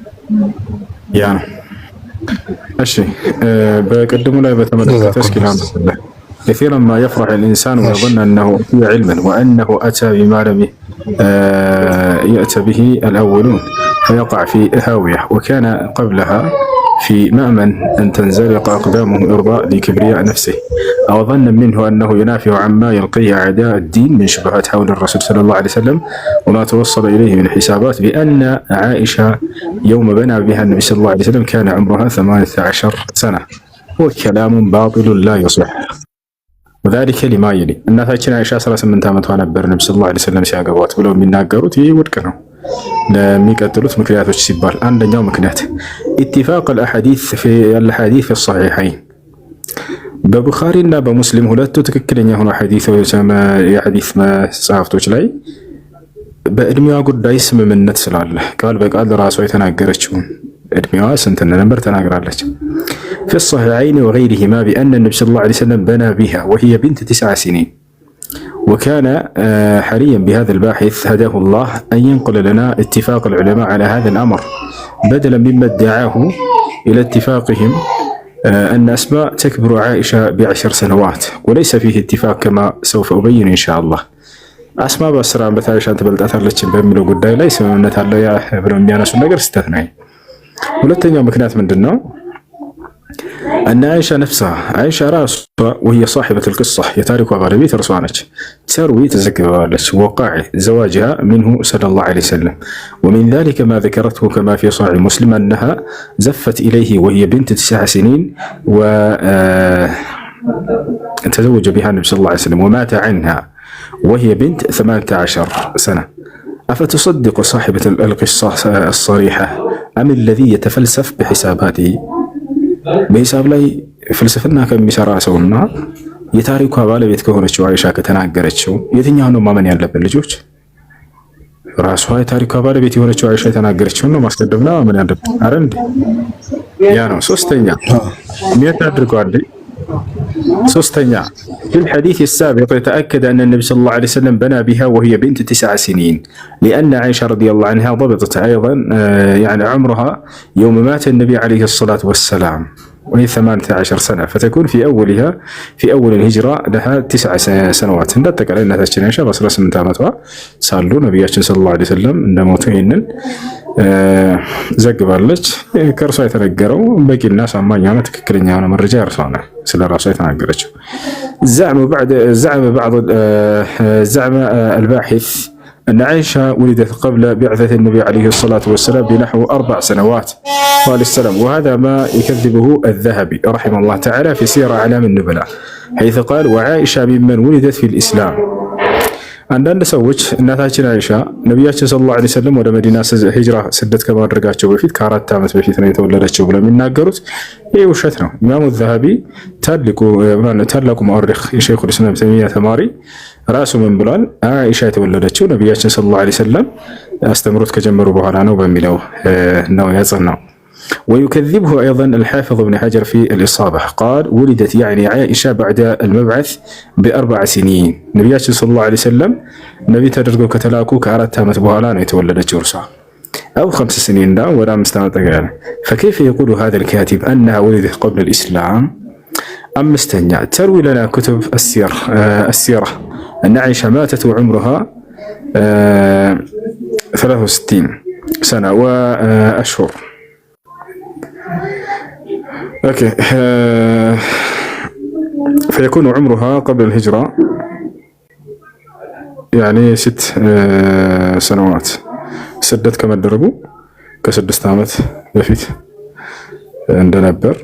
ያ ነው። እሺ በቅድሙ ላይ በተመለከተ እስኪ ላንብብልህ። كثيرا ما يفرح الإنسان ويظن أنه في علما وأنه أتى بما لم يأت به الأولون فيقع في هاوية وكان قبلها في مأمن أن تنزلق أقدامه إرضاء لكبرياء نفسه أو ظن منه أنه ينافع عما يلقيه أعداء الدين من شبهات حول الرسول صلى الله عليه وسلم وما توصل إليه من حسابات بأن عائشة يوم بنى بها النبي صلى الله عليه وسلم كان عمرها 18 سنة وكلام باطل لا يصح وذلك لما يلي እናታችን አይሻ 18 ዓመቷ ነበር ነብዩ ሰለላሁ ዐለይሂ ወሰለም ሲያገቧት ብለው የሚናገሩት ይህ ውድቅ ነው። ለሚቀጥሉት ምክንያቶች ሲባል አንደኛው ምክንያት ኢትፋቅ الأحاديث في الحديث الصحيحين በቡኻሪና በሙስሊም ሁለቱ ትክክለኛ ሆኖ የሐዲስ መጽሐፍቶች ላይ በእድሜዋ ጉዳይ ስምምነት ስላለ ቃል በቃል ራሷ የተናገረችውን እድሜዋ ስንት እንደነበር ተናግራለች። في الصحيحين وغيرهما بأن النبي صلى الله عليه وسلم بنى بها وهي بنت 9 سنين وكان حريا بهذا الباحث هداه الله أن ينقل لنا اتفاق العلماء على هذا الأمر بدلا مما ادعاه إلى اتفاقهم أن أسماء تكبر عائشة ب10 سنوات وليس فيه اتفاق كما سوف أبين إن شاء الله. أسماء بأسرع بتعيش أنت بلتأثر لتشن بملو قداي ليس من نتعلى يا ابن ميانا سنقر استثنائي. ولتن يوم كانت من دنو أن عائشة نفسها عائشة راسها وهي صاحبة القصة يتارك غالبية رسوانك تروي تذكر وقع زواجها منه صلى الله عليه وسلم ومن ذلك ما ذكرته كما في صحيح مسلم أنها زفت إليه وهي بنت 9 سنين وتزوج بها النبي صلى الله عليه وسلم ومات عنها وهي بنت 18 سنة. أفتصدق صاحبة القصة الصريحة أم الذي يتفلسف بحساباته؟ በሂሳብ ላይ ፍልስፍና ከሚሰራ ሰውና የታሪኳ ባለቤት ከሆነችው አይሻ ከተናገረችው የትኛው ነው ማመን ያለብን ልጆች? ራሷ የታሪኳ ባለቤት የሆነችው አይሻ የተናገረችው ነው ማስቀደምና ማመን ያለብን? አረ እንዴ ያ ነው። ሶስተኛ ምን ታድርጓል? ሶስተኛ في الحديث السابق يتأكد أن النبي صلى الله عليه وسلم بنى بها وهي بنت 9 سنين لأن عائشة رضي الله عنها ضبطت أيضا يعني عمرها يوم مات النبي عليه الصلاة والسلام وهي 18 سنة فتكون في أول الهجرة لها 9 سنوات. ندتك على أنها تشتري عائشة بس رسم تامتها صلوا نبياتنا صلى الله عليه وسلم إن موتهن ዘግባለች ከርሷ የተነገረው በቂ الناس አማኝ ነው ትክክለኛ ነው መረጃ ያርሷና ስለ ራሷ የተናገረችው زعم الباحث أن عائشة ولدت قبل بعثة النبي عليه الصلاة والسلام بنحو 4 سنوات عليه السلام وهذا ما يكذبه الذهبي رحمه الله تعالى في سير أعلام النبلاء حيث قال وعائشة ممن ولدت في الإسلام. አንዳንድ ሰዎች እናታችን አይሻ ነብያችን ሰለላሁ ዐለይሂ ወሰለም ወደ መዲና ሂጅራ ስደት ከማድረጋቸው በፊት ከ4 ዓመት በፊት ነው የተወለደችው ብለው የሚናገሩት ይህ ውሸት ነው። ኢማሙ ዘሃቢ ታላቁ ሙአሪኽ የሸይኹ ልእስላም ተይሚያ ተማሪ ራሱ ምን ብሏል? አይሻ የተወለደችው ነብያችን ሰለላሁ ዐለይሂ ወሰለም አስተምሮት ከጀመሩ በኋላ ነው በሚለው ነው ያጸናው። ويكذبه أيضا الحافظ ابن حجر في الإصابة قال ولدت يعني عائشة بعد المبعث ب4 سنين نبياتنا صلى الله عليه وسلم نبي تدرجو كتلاكو كأرات تامت بوهالان يتولدت جرسا أو 5 سنين دا ولا مستمت قال فكيف يقول هذا الكاتب أنها ولدت قبل الإسلام أم مستنع تروي لنا كتب السيرة أن عائشة ماتت وعمرها 63 سنة وأشهر. أوكي فيكون عمرها قبل الهجرة يعني 6 سنوات سدت كما دربوا ك6 ዓመት በፊት እንደነበር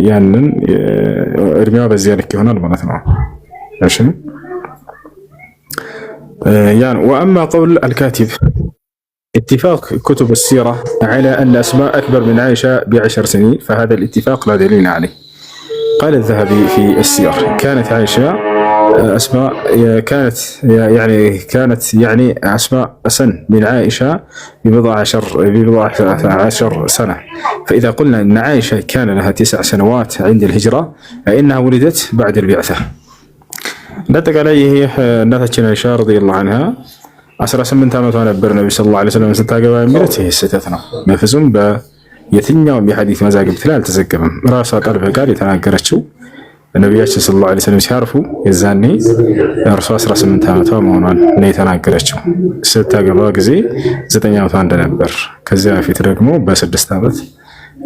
ያንን እድሜዋ በዚያ ልክ ይሆናል ማለት ነው። እሺ ያን وأما قول الكاتب اتفاق كتب السيرة على أن أسماء أكبر من عائشة ب10 سنين فهذا الاتفاق لا دليل عليه. قال الذهبي في السير كانت عائشة أسماء كانت يعني أسماء أسن من عائشة ببضع عشر سنة فإذا قلنا أن عائشة كان لها 9 سنوات عند الهجرة فإنها ولدت بعد البعثة. نتق عليه نتج عائشة رضي الله عنها 18 ዓመቷ ነበር ነብዩ ሰለላሁ ዐለይሂ ወሰለም ስታገባ የሚሉት ይሄ ስህተት ነው። በፍጹም በየትኛውም የሐዲስ መዛግብት ላይ አልተዘገበም። ራሷ ቃል በቃል የተናገረችው ነብያችን ሰለላሁ ዐለይሂ ወሰለም ሲያርፉ የዛኔ እርሷ 18 ዓመቷ መሆኗን ነው የተናገረችው። ስታገባ ጊዜ 9 ዓመቷ እንደነበር ከዚያ በፊት ደግሞ በ6 ዓመት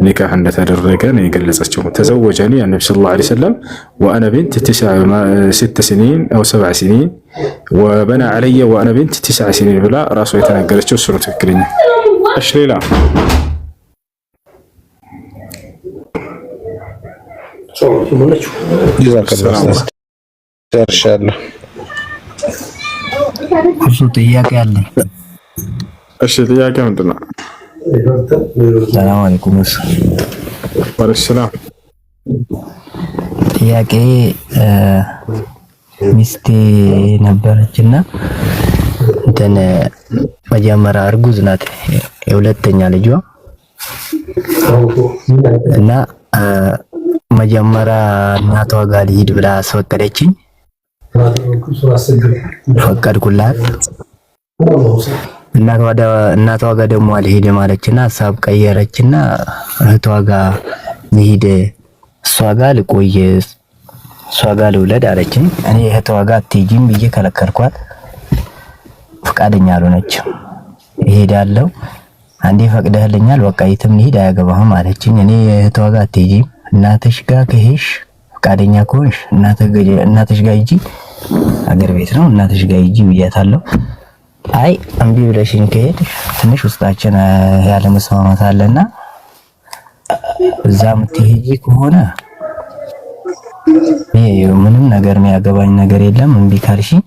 ኒካህ እንደተደረገ ነው የገለጸችው። ተዘወጀኒ النبي صلى الله عليه وسلم وانا بنت 6 سنين او 7 سنين وبنى علي وانا بنت 9 سنين ብላ ራሷ የተናገረችው እሱ ነው ትክክለኛ። እሺ ሌላ እሱ ጥያቄ አለ። እሺ ጥያቄ ምንድን ነው? ሰላም አለይኩም። ወሰላም። ጥያቄ ሚስቴ ነበረችና እንትን መጀመሪያ እርጉዝ ናት የሁለተኛ ልጇ እና መጀመሪያ እናቷ ጋር ልሂድ ብላ አስፈቀደችኝ። ፈቀድኩላት። እናቷ ጋር ደግሞ አልሄድም አለችና ሀሳብ ቀየረችና እህቷ ጋር ልሂድ፣ እሷ ጋር ልቆይ፣ እሷ ጋር ልውለድ አለችኝ። እኔ እህቷ ጋር አትሄጂም ብዬ ከለከልኳት። ፈቃደኛ አልሆነችም። እሄዳለሁ አንዴ ፈቅደህልኛል፣ በቃ የትም ልሂድ አያገባህም አለችኝ። እኔ እህቷ ጋር አትሄጂም፣ እናትሽ ጋር ከሄድሽ ፈቃደኛ ከሆንሽ እናትሽ ጋር ሂጂ፣ አገር ቤት ነው እናትሽ ጋር ሂጂ ብያታለሁ። አይ እምቢ ብለሽኝ ከሄድሽ ትንሽ ውስጣችን ያለ መስማማት አለና እዛ የምትሄጂ ከሆነ ምንም ነገር የሚያገባኝ ነገር የለም፣ እምቢ ካልሽኝ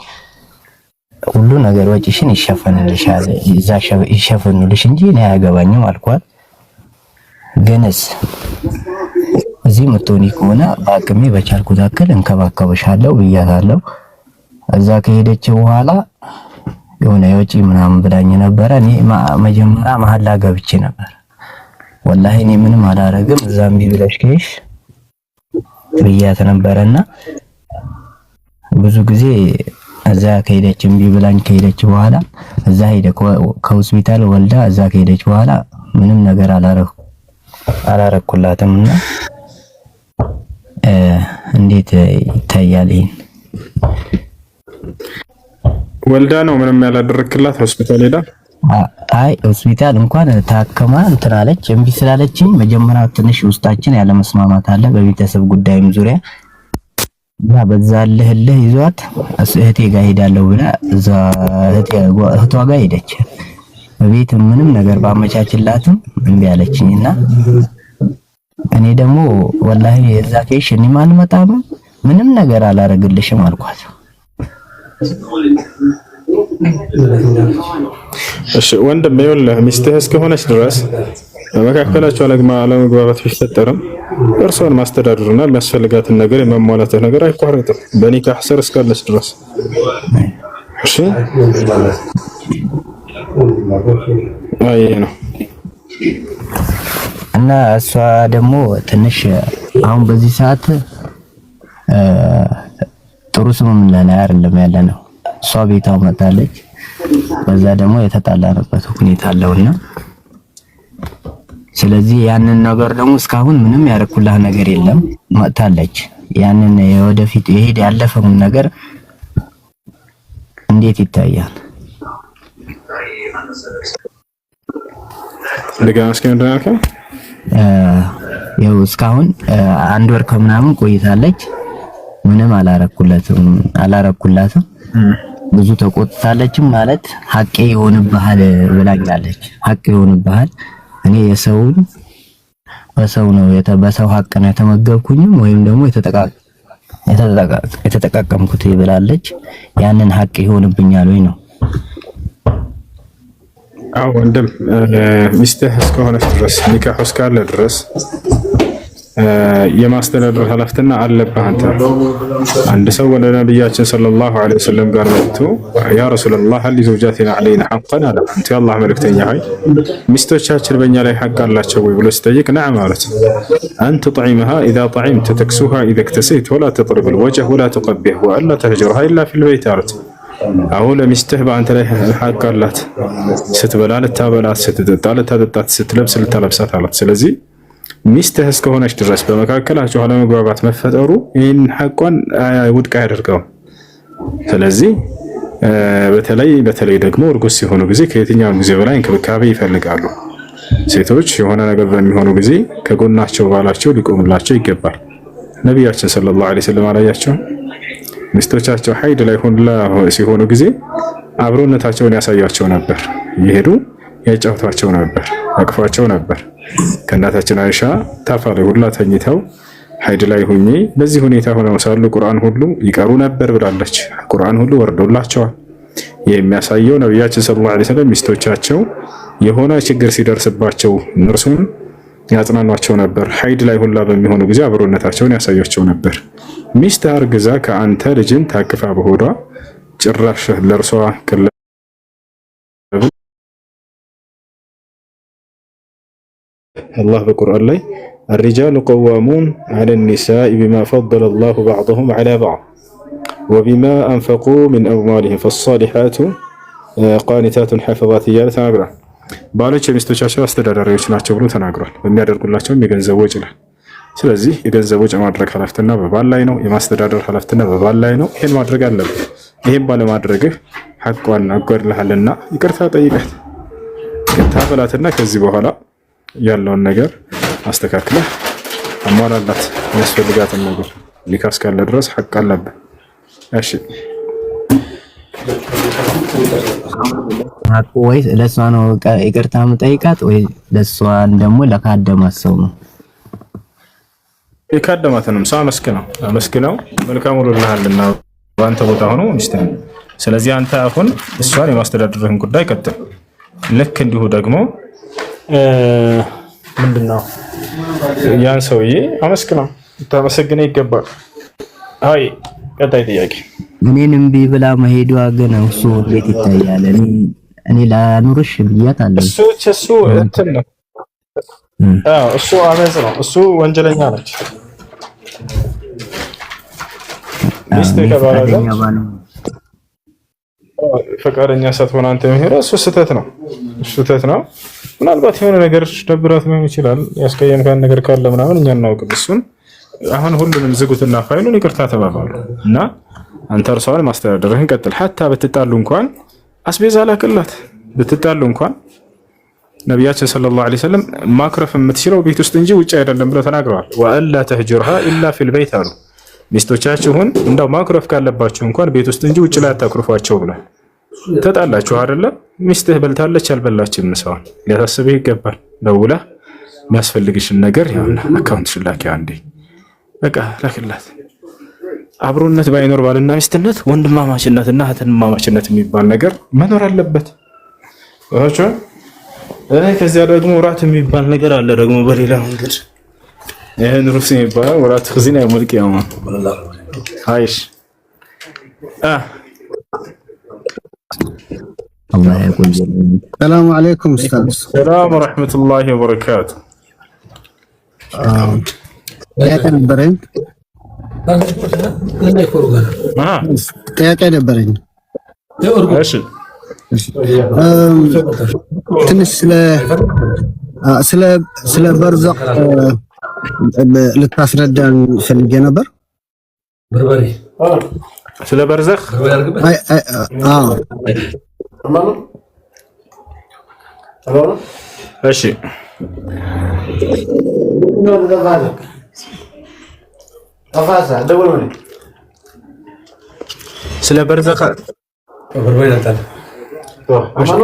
ሁሉ ነገር ወጪሽን ይሸፈንልሻል፣ እዛ ይሸፈኑልሽ እንጂ እኔ አያገባኝም አልኳት። ግንስ እዚህ የምትሆኚ ከሆነ በአቅሜ በቻልኩት ያክል እንከባከብሻለሁ ብያታለሁ። እዛ ከሄደች በኋላ የሆነ የወጪ ምናምን ብላኝ ነበረ። እኔ መጀመሪያ መሐላ ገብቼ ነበር። ወላሂ እኔ ምንም አላረግም እዛ እምቢ ብለሽ ከሄድሽ ብያት ነበረና ብዙ ጊዜ እዛ ከሄደች እምቢ ብላኝ ከሄደች በኋላ እዛ ሄደ ከሆስፒታል ወልዳ እዛ ከሄደች በኋላ ምንም ነገር አላረኩላትምና እንዴት ይታያል? ይሄን ወልዳ ነው ምንም ያላደረክላት ሆስፒታል ሄዳ? አይ ሆስፒታል እንኳን ታከማ እንትን አለች። እምቢ ስላለችኝ መጀመሪያ ትንሽ ውስጣችን ያለ መስማማት አለ በቤተሰብ ጉዳይም ዙሪያ እና በዛ ለህልህ ይዟት እህቴ ጋር ሄዳለሁ ብላ እዛ እህቷ ጋር ሄደች። በቤት ምንም ነገር ባመቻችላትም እምቢ አለችኝና እኔ ደግሞ ወላሂ እዛ ከሄድሽ እኔም አልመጣም ምንም ነገር አላረግልሽም አልኳት። እሺ ወንድም ይኸውልህ ሚስትህ እስከሆነች ድረስ በመካከላቸው አለመግባባት ቢፈጠርም እርሷን ማስተዳደርና የሚያስፈልጋትን ነገር የማሟላትህ ነገር አይቋረጥም በኒካህ ስር እስካለች ድረስ። እሺ አይ ነው እና እሷ ደግሞ ትንሽ አሁን በዚህ ሰዓት ጥሩ ስምምነት ላይ አይደለም ያለነው። እሷ ቤታው መጣለች፣ በዛ ደግሞ የተጣላንበት ሁኔታ አለውና ስለዚህ ያንን ነገር ደግሞ እስካሁን ምንም ያረኩልህ ነገር የለም። መጣለች ያንን የወደፊት ይሄድ ያለፈውን ነገር እንዴት ይታያል? ለጋስ ከእንደናከ ያው እስካሁን አንድ ወር ከምናምን ቆይታለች። ምንም አላረኩላትም። ብዙ ተቆጥታለችም ማለት ሐቄ ይሆንብሃል ብላኛለች። ሐቄ ይሆንብሃል እኔ የሰውን በሰው ነው በሰው ሐቅ ነው የተመገብኩኝም ወይም ደግሞ የተጠቃቀምኩት ብላለች። ያንን ሐቅ ይሆንብኛል ወይ ነው? አዎ ወንድም ሚስትህ እስከሆነች ድረስ ኒካህ እስካለ ድረስ የማስተዳደር ኃላፊነት አለብህ አንተ። አንድ ሰው ወደ ነብያችን ሰለላሁ ዐለይሂ ወሰለም ጋር መጥቶ ያ ረሱላህ هل لزوجاتنا علينا حقا አለ። አንተ የአላህ መልእክተኛ ሆይ ሚስቶቻችን በእኛ ላይ ሐቅ አላቸው ወይ ብሎ ሲጠይቅ ነዓም ማለት አንተ طعيمها اذا طعمت تكسوها اذا اكتسيت ولا تضرب الوجه ولا تقبح ولا تهجرها الا في البيت አሉት። አሁን ለሚስትህ በአንተ ላይ ሐቅ አላት። ስትበላ ልታበላት፣ ስትጠጣ ልታጠጣት፣ ስትለብስ ልታለብሳት አላት። ስለዚህ ሚስትህ እስከሆነች ድረስ በመካከላቸው አለመግባባት መፈጠሩ ይህን ሐቋን ውድቅ አያደርገውም። ስለዚህ በተለይ ደግሞ እርጉዝ ሲሆኑ ጊዜ ከየትኛውም ጊዜ በላይ እንክብካቤ ይፈልጋሉ። ሴቶች የሆነ ነገር በሚሆኑ ጊዜ ከጎናቸው ባላቸው ሊቆምላቸው ይገባል። ነቢያችን ሰለላሁ ዐለይሂ ወሰለም አላያቸው ሚስቶቻቸው ሐይድ ላይ ሲሆኑ ጊዜ አብሮነታቸውን ያሳያቸው ነበር። ይሄዱ ያጫውቷቸው ነበር፣ አቅፏቸው ነበር። ከእናታችን አይሻ ታፋ ላይ ሁላ ተኝተው ሐይድ ላይ ሆኜ በዚህ ሁኔታ ሆነው ሳሉ ቁርአን ሁሉ ይቀሩ ነበር ብላለች። ቁርአን ሁሉ ወርዶላቸዋል። የሚያሳየው ነቢያችን ሰለላሁ ዐለይሂ ወሰለም ሚስቶቻቸው የሆነ ችግር ሲደርስባቸው እነርሱን ያጽናኗቸው ነበር። ሐይድ ላይ ሁላ በሚሆኑ ጊዜ አብሮነታቸውን ያሳያቸው ነበር። ሚስት አርግዛ ከአንተ ልጅን ታቅፋ በሆዷ ጭራሽ ለእርሷ አላህ በቁርአን ላይ الرجال قوامون على النساء بما فضل الله بعضهم على بعض ወቢማ አንፈቁ ሚን አምዋሊሂም ፈሳሊሓቱ ቃኒታቱን ሐፊዛት እያለ ተናግሯል። ባሎች የሚስቶቻቸው አስተዳዳሪዎች ናቸው ብሎ ተናግሯል። በሚያደርጉላቸውም የገንዘብ ወጪ ላይ። ስለዚህ የገንዘብ ወጪ ማድረግ ኃላፊነትና በባል ላይ ነው። የማስተዳደር ኃላፊነትና በባል ላይ ነው። ይሄን ማድረግ አለብህ። ይሄን ባለማድረግህ ሐቋን አጓድለሃልና ይቅርታ ጠይቃት፣ ይቅርታ በላትና ከዚህ በኋላ ያለውን ነገር አስተካክለህ አሟላላት የሚያስፈልጋትን ነገር ኒካህ እስካለ ድረስ ሐቅ አለብህ። እሺ ሐቁ ወይ ለሷ ነው ይቅርታ የምጠይቃት ወይ ለሷን ደግሞ ለካደማት ሰው ነው? የካደማትንም ሰው አመስግነው መልካም ውሎልሃልና በአንተ ቦታ ሆኖ ሚስትህ። ስለዚህ አንተ አሁን እሷን የማስተዳደርህን ጉዳይ ቀጥል። ልክ እንዲሁ ደግሞ ምንድነው ያን ሰውዬ አመስግነው ልታመሰግነው ይገባል። አይ ቀጣይ ጥያቄ እኔን እምቢ ብላ መሄዷ ግን እሱ እንዴት ይታያል? እኔ ላኑርሽ ብያት አለ። እሱ እንትን ነው። እሱ አመጽ ነው። እሱ ወንጀለኛ ነች። ሚስት ከባሏ ጋር ፈቃደኛ ሳትሆን አንተ መሄድ እሱ ስህተት ነው። ምናልባት የሆነ ነገር ደብራት ሊሆን ይችላል። ያስቀየምካን ነገር ካለ ምናምን እኛ እናውቅም። እሱን አሁን ሁሉንም ዝጉትና ፋይሉን ይቅርታ ተባባሉ እና አንተ እርሷን ማስተዳደርህን ቀጥል። ሐታ ብትጣሉ እንኳን አስቤዛ ላክላት። ብትጣሉ እንኳን ነቢያችን ሰለላሁ ዐለይሂ ወሰለም ማክረፍ የምትችለው ቤት ውስጥ እንጂ ውጭ አይደለም ብለው ተናግረዋል። ወአላ ተህጅርሃ ኢላ ፊል በይት አሉ። ሚስቶቻችሁን እንዳው ማክረፍ ካለባችሁ እንኳን ቤት ውስጥ እንጂ ውጭ ላይ አታክርፏቸው ብሏል። ተጣላችሁ አይደለ? ሚስትህ በልታለች አልበላችም፣ ምሳዋን ሊያሳስብህ ይገባል። ደውለህ የሚያስፈልግሽን ነገር ያውና አካውንት ሽላኪ አንዴ በቃ ላክላት። አብሮነት ባይኖር ባልና ሚስትነት ወንድማማችነትና እህትማማችነት የሚባል ነገር መኖር አለበት። ከዚያ ደግሞ ወራት የሚባል ነገር አለ። ደግሞ በሌላ መንገድ ይሄን ሩስ የሚባለው ወራት ኸዚና የሙልክ ያማ አይሽ ሰላም አለይኩም ኡስታዝ። ሰላም ወራህመቱላሂ ወበረካቱ። ጥያቄ ነበረኝ። እሺ ትንሽ ስለ በርዘኽ ልታስረዳን ፈልጌ ነበር። ስለ በርዘኽ እሺ ስለ በርዘኽ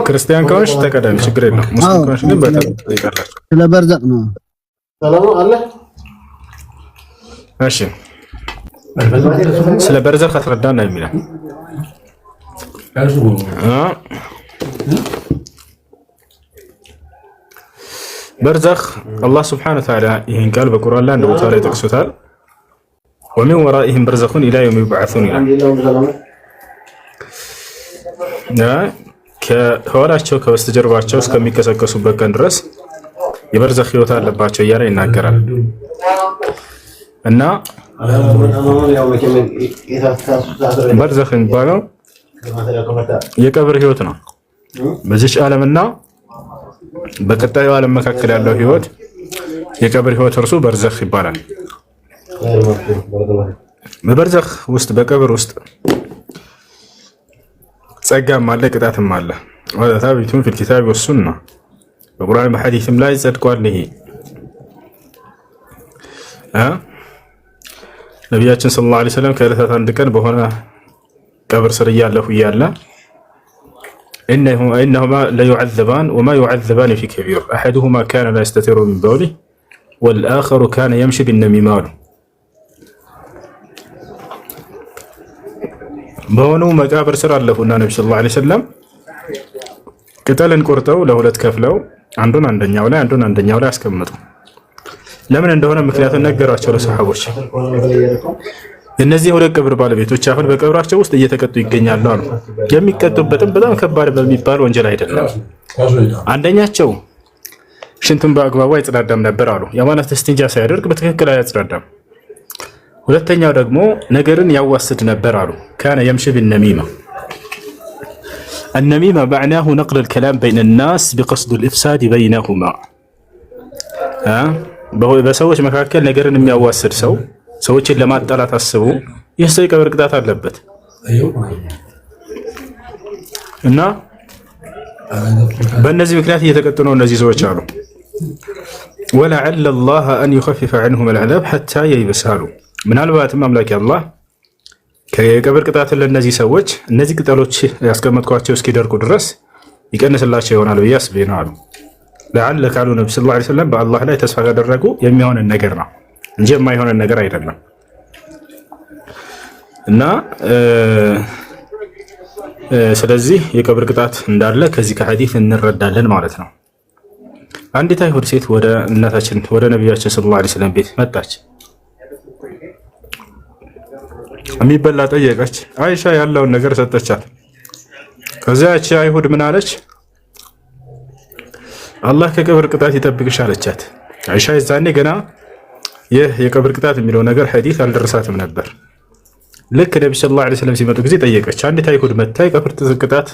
ክርስቲያን ከሆንሽ ተቀደም፣ ችግር የለም። ሙስሊም ከሆንሽ ግን በጣም ይቀርላል። ስለ በርዘኽ ነው። ሰላም አለ። እሺ ስለ በርዘኽ አስረዳና የሚለው በርዘኽ አላህ ስብሐነሁ ወተዓላ ይህን ቃል በቁርአን ላይ አንድ ቦታ ላይ ጠቅሶታል። ወሚን ወራኢሂም በርዘኹን ኢላ የውሚ ዩብዓሱን ይላል። ከኋላቸው ከበስተጀርባቸው እስከሚቀሰቀሱበት ቀን ድረስ የበርዘኽ ህይወት አለባቸው እያለ ይናገራል። እና በርዘኽ የሚባለው የቀብር ህይወት ነው። በዚች ዓለምና በቀጣዩ ዓለም መካከል ያለው ህይወት የቀብር ህይወት እርሱ በርዘኽ ይባላል። በበርዘኽ ውስጥ በቀብር ውስጥ ጸጋም አለ ቅጣትም አለ። ወታቢቱን ፊል ኪታቢ ወሱና በቁርአን በሐዲስም ላይ ጸድቋል። ይሄ ነቢያችን ሰለላሁ ዐለይሂ ወሰለም ከዕለታት አንድ ቀን በሆነ ቀብር ስር እያለሁ እያለ ኢነሁማ ለዩዐዘባን ወማ ዩዐዘባን ፊ ከቢር አሐዱሁማ ካነ ላ የስተቲሩ ሚን በውሊህ ወልአኸሩ ካነ የምሺ ቢነሚማ አሉ። በሆነው መቃብር ስር አለፉና ነብዩ ሰለላሁ ዐለይሂ ወሰለም ቅጠልን ቆርጠው ለሁለት ከፍለው አንዱን አንደኛው ላይ አንዱን አንደኛው ላይ አስቀመጡ። ለምን እንደሆነ ምክንያቱን ነገሯቸው ለሰሃቦች። እነዚህ ሁለት ቀብር ባለቤቶች አሁን በቀብራቸው ውስጥ እየተቀጡ ይገኛሉ አሉ። የሚቀጡበትም በጣም ከባድ በሚባል ወንጀል አይደለም። አንደኛቸው ሽንቱን በአግባቡ አይጸዳዳም ነበር አሉ። ያ ማለት እስትንጃ ሳያደርግ በትክክል አያጸዳዳም። ሁለተኛው ደግሞ ነገርን ያዋስድ ነበር አሉ። ካነ የምሺ ቢነሚማ النميمة معناه نقل الكلام بين الناس بقصد الإفساد بينهما በሰዎች መካከል ነገርን የሚያዋስድ ሰው ሰዎችን ለማጣላት አስቦ ይህ ሰው የቀብር ቅጣት አለበት እና በእነዚህ ምክንያት እየተቀጡ ነው እነዚህ ሰዎች አሉ። ولعل الله أن يخفف عنهم العذاب حتى ييبسالوا ምናልባትም አምላክ አላህ ከቀብር ቅጣት ለነዚህ ሰዎች እነዚህ ቅጠሎች ያስቀመጥኳቸው እስኪደርቁ ድረስ ይቀንስላቸው ይሆናል ብዬ አስቤ ነው አሉ። ለዓለ ካሉ ነብዩ ሰለላሁ ዐለይሂ ወሰለም በአላህ ላይ ተስፋ ያደረጉ የሚሆን ነገር ነው እንጂ የማይሆን ነገር አይደለም። እና ስለዚህ የቀብር ቅጣት እንዳለ ከዚህ ከሐዲስ እንረዳለን ማለት ነው። አንዲት አይሁድ ሴት ወደ እናታችን ወደ ነቢያችን ሰለላሁ ዐለይሂ ወሰለም ቤት መጣች። የሚበላ ጠየቀች። አይሻ ያለውን ነገር ሰጠቻት። ከዚያች አይሁድ ምን አለች? አላህ ከቀብር ቅጣት ይጠብቅሽ አለቻት። አይሻ የዛኔ ገና ይህ የቀብር ቅጣት የሚለው ነገር ሐዲስ አልደረሳትም ነበር። ልክ ነብዩ ሰለላሁ ዐለይሂ ወሰለም ሲመጡ ጊዜ ጠየቀች። አንዲት አይሁድ መጣ የቀብር ቅጣት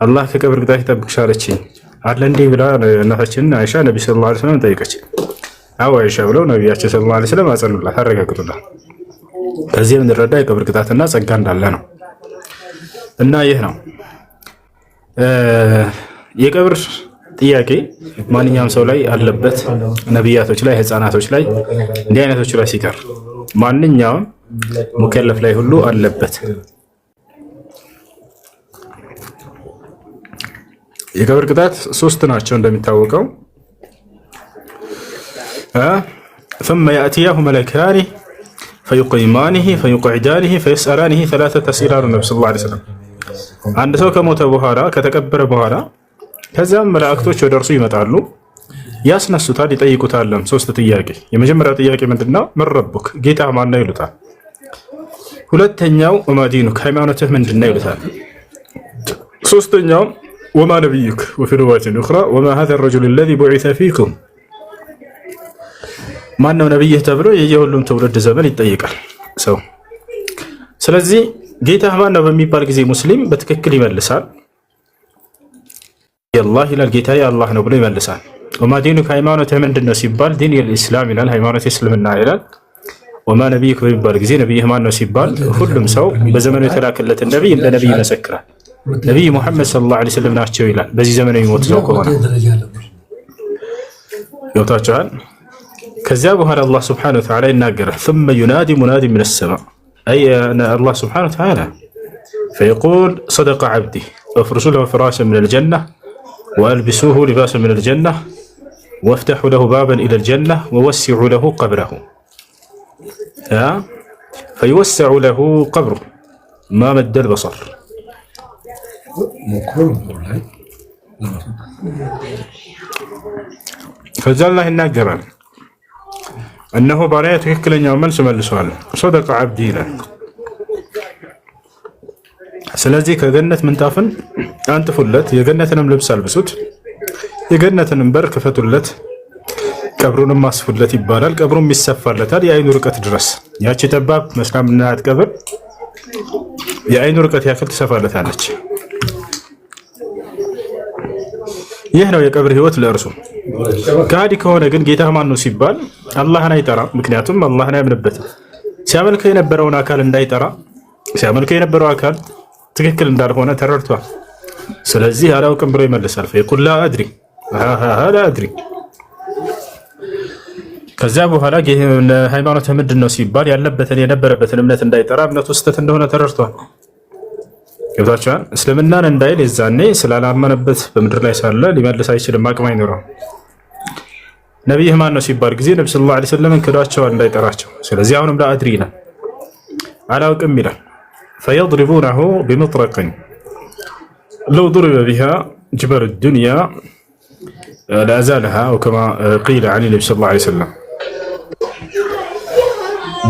አላህ ከቀብር ቅጣት ይጠብቅሽ አለችኝ አለ እንዴ ብላ እናታችን አይሻ ነብዩ ሰለላሁ ዐለይሂ ወሰለም ጠየቀች። አዎ አይሻ ብለው ነብያችን ሰለላሁ ዐለይሂ ወሰለም አጸኑላት፣ አረጋግጡላት። ከዚህ የምንረዳ የቀብር ቅጣትና ጸጋ እንዳለ ነው። እና ይህ ነው የቀብር ጥያቄ ማንኛውም ሰው ላይ አለበት። ነቢያቶች ላይ፣ ህፃናቶች ላይ፣ እንዲህ አይነቶች ላይ ሲቀር ማንኛውም ሙከለፍ ላይ ሁሉ አለበት። የቀብር ቅጣት ሶስት ናቸው እንደሚታወቀው። ثم يأتيه ملكان فيقيمانه فيقعدانه فيسألانه ثلاثة أسئلة النبي صلى الله عليه وسلم አንድ ሰው ከሞተ በኋላ ከተቀበረ በኋላ ከዛም መላእክቶች ወደ እርሱ ይመጣሉ፣ ያስነሱታል፣ ይጠይቁታል ሶስት ጥያቄ። የመጀመሪያው ጥያቄ ምንድነው? መን ረቡክ ጌታ ማን ነው ይሉታል። ሁለተኛው ወማ ዲኑክ ሃይማኖትህ ምንድነው ይሉታል። ሶስተኛው ወማ ነብዩክ ወፊ ሪዋያቲን ኡኽራ ወማ ሃዛ الرجل الذي بعث فيكم ማን ነው ነብይህ ተብሎ የየሁሉም ትውልድ ዘመን ይጠይቃል ሰው። ስለዚህ ጌታ ማን ነው በሚባል ጊዜ ሙስሊም በትክክል ይመልሳል። የአላህ ይላል ጌታ የአላህ ነው ብሎ ይመልሳል። ወማ ዲኑክ ሃይማኖትህ ምንድነው ሲባል ዲን የእስላም ይላል፣ ሃይማኖት እስልምና ይላል። ወማ ነብዩክ በሚባል ጊዜ ነብይህ ማን ነው ሲባል ሁሉም ሰው በዘመኑ የተላከለትን ነብይ እንደ ነብይ ይመሰክራል። ነብይ ሙሐመድ ሰለላሁ ዐለይሂ ወሰለም ናቸው ይላል። በዚህ ዘመን የሚሞት ሰው ከሆነ ይወጣቸዋል። ከዚያ በኋላ አላህ ሱብሓነሁ ወተዓላ ይናገራል። ثم ينادي مناد من السماء أي أن الله سبحانه وتعالى فيقول صدق عبدي وافرشوا له فراشا من الجنة وألبسوه لباسا من الجنة وافتحوا له بابا إلى الجنة ووسعوا له قبره فيوسع له قبره ما مد البصر. فجعل الله الناجران أنه ባሪያ ትክክለኛው መልስ መልሷል። صدق عبدي ይላል። ስለዚህ ከገነት ምንጣፍን አንጥፉለት፣ የገነትንም ልብስ አልብሱት፣ የገነትንም በር ክፈቱለት፣ ቀብሩንም አስፉለት ይባላል። ቀብሩም ይሰፋለታል የአይኑ ርቀት ድረስ። ያቺ ጠባብ መስላ የምናያት ቀብር የአይኑ ርቀት ያክል ትሰፋለታለች። ይህ ነው የቀብር ህይወት ለእርሱ። ከሃዲ ከሆነ ግን ጌታ ማን ነው ሲባል አላህን አይጠራም። ምክንያቱም አላህን አያምንበትም። ሲያመልከው የነበረውን አካል እንዳይጠራ፣ ሲያመልከው የነበረው አካል ትክክል እንዳልሆነ ተረድቷል። ስለዚህ አላውቅም ብሎ ይመልሳል። ፈየቁል ላ አድሪ ላ አድሪ። ከዚያ በኋላ ሃይማኖት ምንድን ነው ሲባል ያለበትን የነበረበትን እምነት እንዳይጠራ፣ እምነቱ ስህተት እንደሆነ ተረድቷል። ገብታችኋል? እስልምናን እንዳይል የዛኔ ስላላመነበት በምድር ላይ ሳለ ሊመልስ አይችልም፣ አቅም አይኖረውም። ነቢይህ ማን ነው ሲባል ጊዜ ነቢ ሰለላሁ ዐለይሂ ወሰለም ክዷቸዋል እንዳይጠራቸው። ስለዚህ አሁንም ላ አድሪ ይላል፣ አላውቅም ይላል። ፈየድሪቡነሁ ቢመጥረቅን ለው ضرب بها جبر الدنيا لأزالها ወከማ ቂለ ዐን ነቢ ሰለላሁ ዐለይሂ ወሰለም።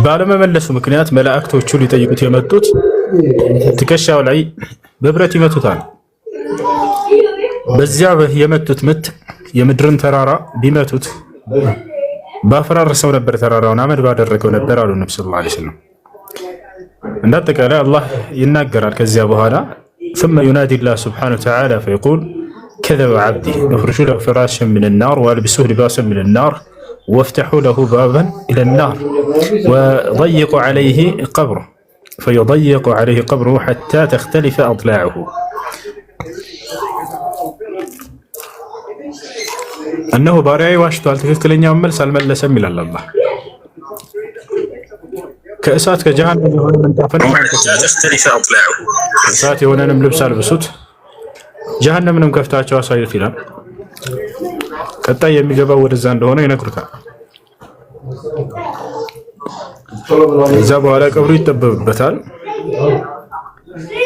ባለመመለሱ ምክንያት መላእክቶቹ ሊጠይቁት የመጡት ትከሻው ላይ በብረት ይመቱታል። በዚያ የመቱት ምት የምድርን ተራራ ቢመቱት ባፈራረሰው ነበር ተራራውን አመድ ባደረገው ነበር አሉ ነብዩ ሰለላሁ ዐለይሂ ወሰለም። እንዳጠቃላይ አላህ ይናገራል ከዚያ በኋላ ثم ينادي الله سبحانه وتعالى فيقول كذب عبدي افرشوا له فراشا من النار والبسوه لباسا من النار وافتحوا له بابا الى النار وضيقوا عليه قبره فيضيق عليه قبره حتى تختلف اضلاعه. أنه بارعي واشتوال تككلين يوم ملس الملس من الله كأسات كجهنم يهون من دفن حتى تختلف أضلاعه. كأسات يهون من لبس البسوت جهنم من كفتاش وصاير فينا حتى يمي جبا ورزان دهونه ينكرتا زابوا على قبرو يتببታል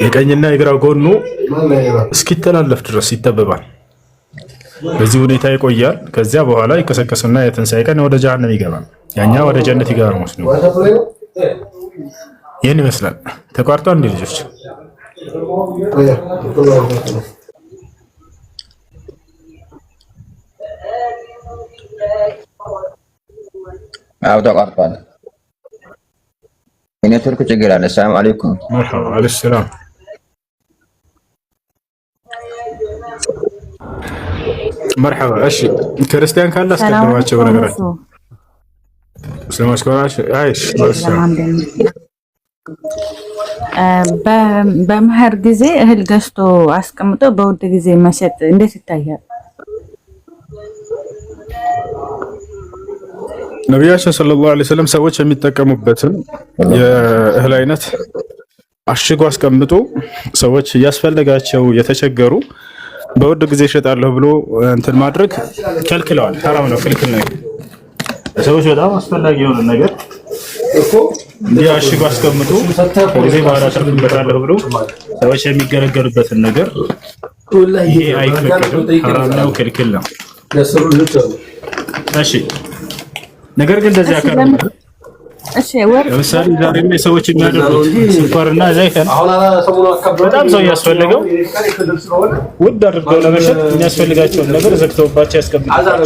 የቀኝና የግራ ጎኑ እስኪተላለፍ ድረስ ይተበባል። በዚህ ሁኔታ ይቆያል። ከዚያ በኋላ ይከሰከስና የትንሳኤ ቀን ወደ ጀሃነም ይገባል። ያኛው ወደ ጀነት ይገባል ማለት ነው። ይሄን ይመስላል። ተቋርጧል እንዴ ልጆች? አው ተቋርጧል። የኔትወርክ ችግር አለ። ሰላም አለይኩም። መርሐባ አለይሂ ሰላም። መርሐባ። እሺ ክርስቲያን ካለ አስቀድማቸው ነገራቸው። ስለማስ ኮራሽ አይሽ በመኸር ጊዜ እህል ገዝቶ አስቀምጦ በውድ ጊዜ መሸጥ እንዴት ይታያል? ነቢያችን ሰለላሁ ዐለይሂ ወሰለም ሰዎች የሚጠቀሙበትን የእህል አይነት አሽጎ አስቀምጦ ሰዎች እያስፈለጋቸው የተቸገሩ በውድ ጊዜ ይሸጣለሁ ብሎ እንትን ማድረግ ከልክለዋል። ሐራም ነው፣ ክልክል ነው። ሰዎች በጣም አስፈላጊ የሆነ ነገር እንዲህ አሽጎ አስቀምጦ ከጊዜ በኋላ ተርፍበታለሁ ብሎ ሰዎች የሚገለገሉበትን ነገር ይሄ አይፈቀድም፣ ሐራም ነው፣ ክልክል ነው። እሺ ነገር ግን እንደዚህ አካል ለምሳሌ ዛሬ ላይ ሰዎች የሚያደርጉት ስኳርና ዘይትን በጣም ሰው ያስፈልገው ውድ አድርገው ለመሸጥ የሚያስፈልጋቸውን ነገር ዘግተውባቸው ያስቀምጣሉ።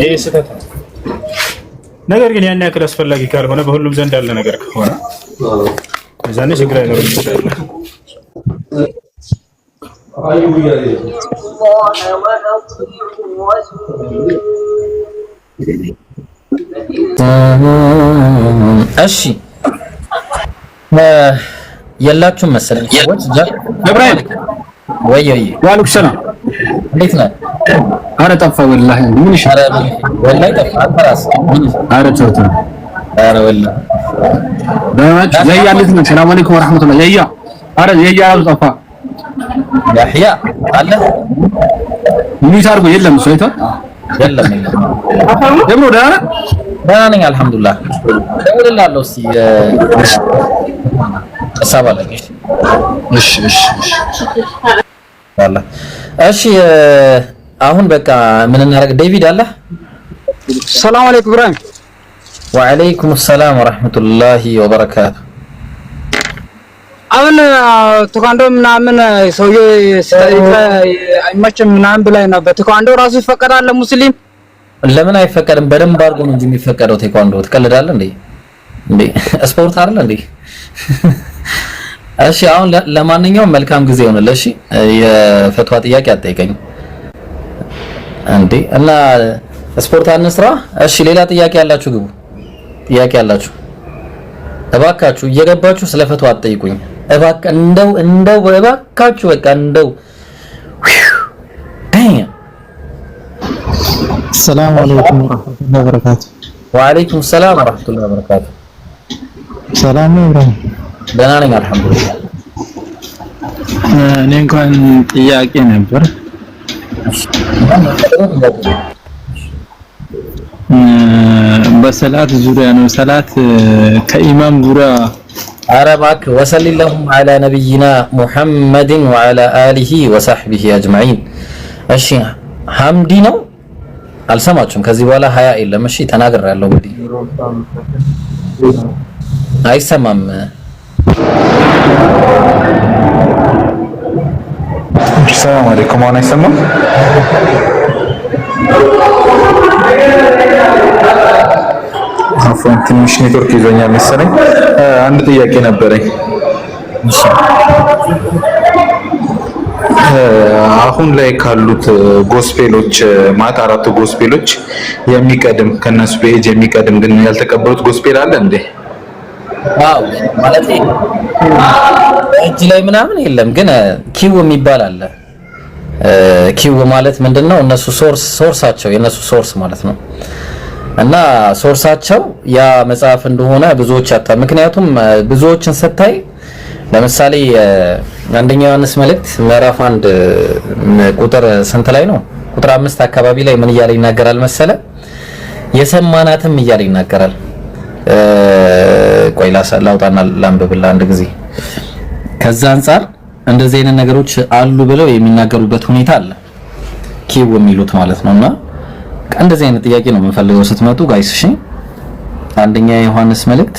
ይሄ ስህተት ነው። ነገር ግን ያን ያክል አስፈላጊ ካልሆነ በሁሉም ዘንድ ያለ ነገር ከሆነ እዛኔ ችግር አይኖርም ኢንሻአላህ። እሺ የላችሁም መሰለኝ ሰዎች ገብርኤል ወይ ዋልኩ ሰላም እንዴት ነህ? ኧረ ጠፋ ወላሂ ምን ይሻላል? ወላሂ ጠፋ አራስ ኧረ ተውት ኧረ ወላሂ በማች ዘያ ልት ነው። ሰላም አለይኩም ወራህመቱላህ ዘያ ኧረ ዘያ አሉ ጠፋ ያህያ አለ ምን ይታርጉ የለም ሰው አይቷል የለም ደብሮ ደህና ነኝ አልሐምዱሊላህ። ደውልልሃለሁ እስኪ ሀሳብ አለኝ። እሺ والله እሺ አሁን በቃ ምን እናደርግ? ዴቪድ አለ። ሰላም አለይኩም ኢብራሂም። ወአለይኩም ሰላም ወራህመቱላሂ ወበረካቱ። አሁን ተኳንዶ ምናምን ሰውዬ አይመችም ምናምን ብላኝ ነበር። ተኳንዶ ራሱ ይፈቀዳል ለሙስሊም? ለምን አይፈቀድም? በደንብ አድርጎ ነው እንጂ የሚፈቀደው። ቴኳንዶ ትቀልዳለህ እንዴ? ስፖርት አይደል እንዴ? እሺ አሁን ለማንኛውም መልካም ጊዜ ይሆንልህ። እሺ የፈትዋ ጥያቄ አትጠይቀኝ እንዴ እና ስፖርት አንስራ። እሺ ሌላ ጥያቄ ያላችሁ ግቡ። ጥያቄ ያላችሁ እባካችሁ እየገባችሁ ስለ ፈትዋ አትጠይቁኝ። እንደው እባካችሁ በቃ እንደው ሰላም አለይኩም ወራህመቱላሂ ወበረካቱ። ወአለይኩም ሰላም ወራህመቱላሂ ወበረካቱ። ሰላም ነው ኢብራሂም? ደህና ነኝ አልሐምዱሊላህ። እኔ እንኳን ጥያቄ ነበር። በሰላት ዙሪያ ነው። ሰላት ከኢማም ዙሪያ አረባክ ወሰለላሁ ዐላ ነብይና ሙሐመድን ወዐላ አሊሂ ወሰህቢሂ አጅማዒን። እሺ ሐምዲ ነው አልሰማችሁም? ከዚህ በኋላ ሀያ የለም። እሺ ተናግሬያለሁ። እንግዲህ አይሰማም። ሰላም አለይኩም። አሁን አይሰማም? አፎን ትንሽ ኔትወርክ ይዞኛል መሰለኝ። አንድ ጥያቄ ነበረኝ። አሁን ላይ ካሉት ጎስፔሎች ማለት አራቱ ጎስፔሎች የሚቀድም ከነሱ ፔጅ የሚቀድም ግን ያልተቀበሉት ጎስፔል አለ እንዴ? አዎ ማለት እጅ ላይ ምናምን የለም፣ ግን ኪው የሚባል አለ። ኪው ማለት ምንድነው? እነሱ ሶርሳቸው የነሱ ሶርስ ማለት ነው። እና ሶርሳቸው ያ መጽሐፍ እንደሆነ ብዙዎች ምክንያቱም ብዙዎችን ስታይ ለምሳሌ አንደኛ ዮሐንስ መልእክት ምዕራፍ 1 ቁጥር ስንት ላይ ነው? ቁጥር 5 አካባቢ ላይ ምን እያለ ይናገራል መሰለ? የሰማናትም እያለ ይናገራል። ቆይ ላውጣና ላንብብልህ አንድ ጊዜ። ከዛ አንፃር እንደዚህ አይነት ነገሮች አሉ ብለው የሚናገሩበት ሁኔታ አለ፣ ኪው የሚሉት ማለት ነውና እንደዚህ አይነት ጥያቄ ነው የምንፈልገው ስትመጡ ጋይስ። እሺ አንደኛ ዮሐንስ መልእክት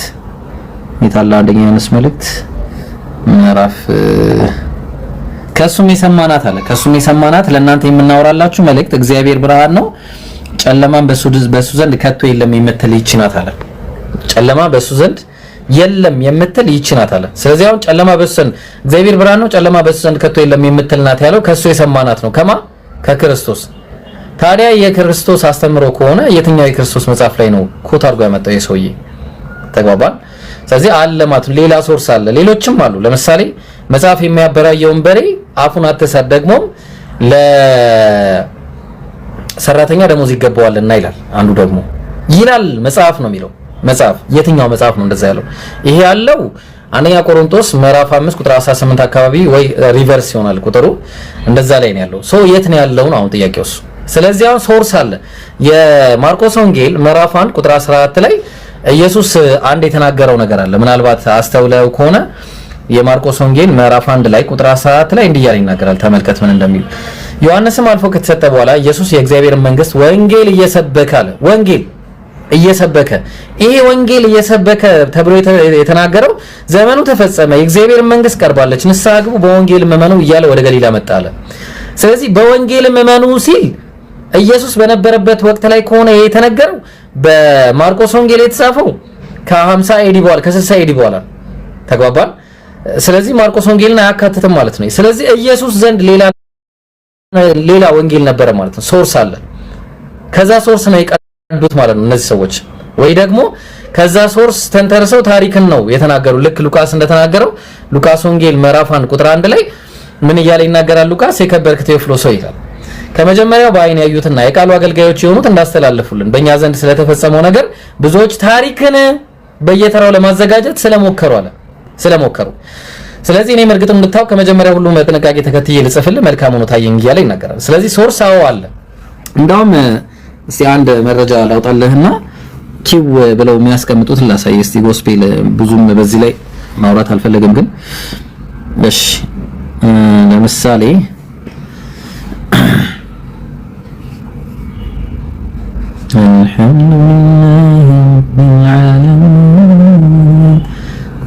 የታለ? አንደኛ ዮሐንስ መልእክት ምዕራፍ ከሱም የሰማናት አለ። ከሱም የሰማናት ለእናንተ የምናወራላችሁ መልእክት እግዚአብሔር ብርሃን ነው፣ ጨለማን በሱ ዘንድ ከቶ የለም የምትል ይህች ናት አለ። ጨለማ በሱ ዘንድ የለም የምትል ይህች ናት አለ። ስለዚህ አሁን ጨለማ በሱ ዘንድ እግዚአብሔር ብርሃን ነው፣ ጨለማ በሱ ዘንድ ከቶ የለም የምትል ናት ያለው ከሱ የሰማናት ነው። ከማ ከክርስቶስ። ታዲያ የክርስቶስ አስተምሮ ከሆነ የትኛው የክርስቶስ መጽሐፍ ላይ ነው ኮት አድርጎ ያመጣው የሰውዬ? ተግባባን? ስለዚህ አለ ማለት ነው። ሌላ ሶርስ አለ፣ ሌሎችም አሉ። ለምሳሌ መጽሐፍ የሚያበራየውን በሬ አፉን አትሰር፣ ደግሞ ለሰራተኛ ደሞዝ ይገባዋልና ይላል። አንዱ ደግሞ ይላል መጽሐፍ ነው የሚለው። መጽሐፍ የትኛው መጽሐፍ ነው እንደዛ ያለው? ይሄ ያለው አንደኛ ቆሮንቶስ ምዕራፍ 5 ቁጥር 18 አካባቢ ወይ ሪቨርስ ይሆናል ቁጥሩ እንደዛ ላይ ነው ያለው። ሶ የት ነው ያለው ነው አሁን ጥያቄው እሱ። ስለዚህ አሁን ሶርስ አለ። የማርቆስ ወንጌል ምዕራፍ 1 ቁጥር 14 ላይ ኢየሱስ አንድ የተናገረው ነገር አለ። ምናልባት አስተውለው ከሆነ የማርቆስ ወንጌል ምዕራፍ 1 ላይ ቁጥር 14 ላይ እንዲህ ያለ ይናገራል። ተመልከት ምን እንደሚል። ዮሐንስም አልፎ ከተሰጠ በኋላ ኢየሱስ የእግዚአብሔርን መንግስት ወንጌል እየሰበከ አለ። ወንጌል እየሰበከ ይሄ ወንጌል እየሰበከ ተብሎ የተናገረው ዘመኑ ተፈጸመ፣ የእግዚአብሔር መንግስት ቀርባለች፣ ንስሐ ግቡ፣ በወንጌል እመኑ እያለ ወደ ገሊላ መጣ አለ። ስለዚህ በወንጌል እመኑ ሲል ኢየሱስ በነበረበት ወቅት ላይ ከሆነ የተነገረው በማርቆስ ወንጌል የተጻፈው ከ50 ኤዲ በኋላ ከ60 ኤዲ በኋላ ተግባባን። ስለዚህ ማርቆስ ወንጌልን አያካትትም ማለት ነው። ስለዚህ ኢየሱስ ዘንድ ሌላ ወንጌል ነበረ ማለት ነው። ሶርስ አለ። ከዛ ሶርስ ነው የቀዱት ማለት ነው እነዚህ ሰዎች። ወይ ደግሞ ከዛ ሶርስ ተንተርሰው ታሪክን ነው የተናገሩ። ልክ ሉቃስ እንደተናገረው ሉቃስ ወንጌል ምዕራፍ 1 ቁጥር 1 ላይ ምን እያለ ይናገራል ሉቃስ? የከበርክ ቴዎፍሎስ ይላል ከመጀመሪያው በአይን ያዩትና የቃሉ አገልጋዮች የሆኑት እንዳስተላለፉልን በእኛ ዘንድ ስለተፈጸመው ነገር ብዙዎች ታሪክን በየተራው ለማዘጋጀት ስለሞከሩ ስለዚህ እኔም እርግጥም እንድታው ከመጀመሪያው ሁሉ በጥንቃቄ ተከትዬ ልጽፍልህ መልካም ሆኖ ታየኝ እያለ ይናገራል። ስለዚህ ሶርስ አለ። እንደውም እስቲ አንድ መረጃ ላውጣልህና ኪው ብለው የሚያስቀምጡት ላሳይ እስቲ። ጎስፔል ብዙም በዚህ ላይ ማውራት አልፈለግም፣ ግን እሺ ለምሳሌ الحمد لله رب العالمين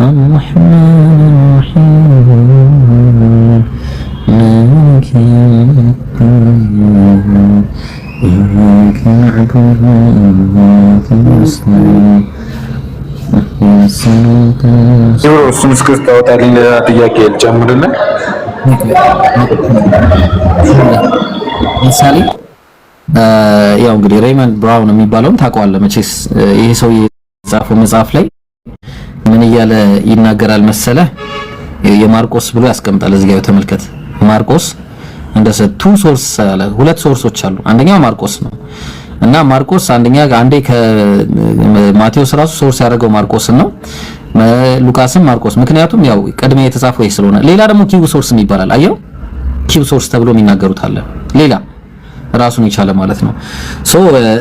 الرحمن الرحيم مالك يوم الدين إياك نعبد وإياك نستعين اهدنا الصراط المستقيم እሱን እስክታወጣልኝ ጥያቄ ልጨምርልህ። ምሳሌ ያው እንግዲህ ሬይመንድ ብራውን የሚባለውን ታውቀዋለህ መቼስ። ይሄ ሰው የጻፈው መጽሐፍ ላይ ምን እያለ ይናገራል መሰለ? የማርቆስ ብሎ ያስቀምጣል እዚህ ጋር ተመልከት። ማርቆስ እንደሰ ቱ ሶርስ አለ፣ ሁለት ሶርሶች አሉ። አንደኛው ማርቆስ ነው እና ማርቆስ አንዴ ከማቴዎስ ራሱ ሶርስ ያደረገው ማርቆስን ነው፣ ሉቃስም ማርቆስ። ምክንያቱም ያው ቅድሚያ የተጻፈው ይሄ ስለሆነ። ሌላ ደግሞ ኪው ሶርስ ይባላል። አየው ኪው ሶርስ ተብሎ የሚናገሩት አለ ሌላ ራሱን ይቻለ ማለት ነው። ሶ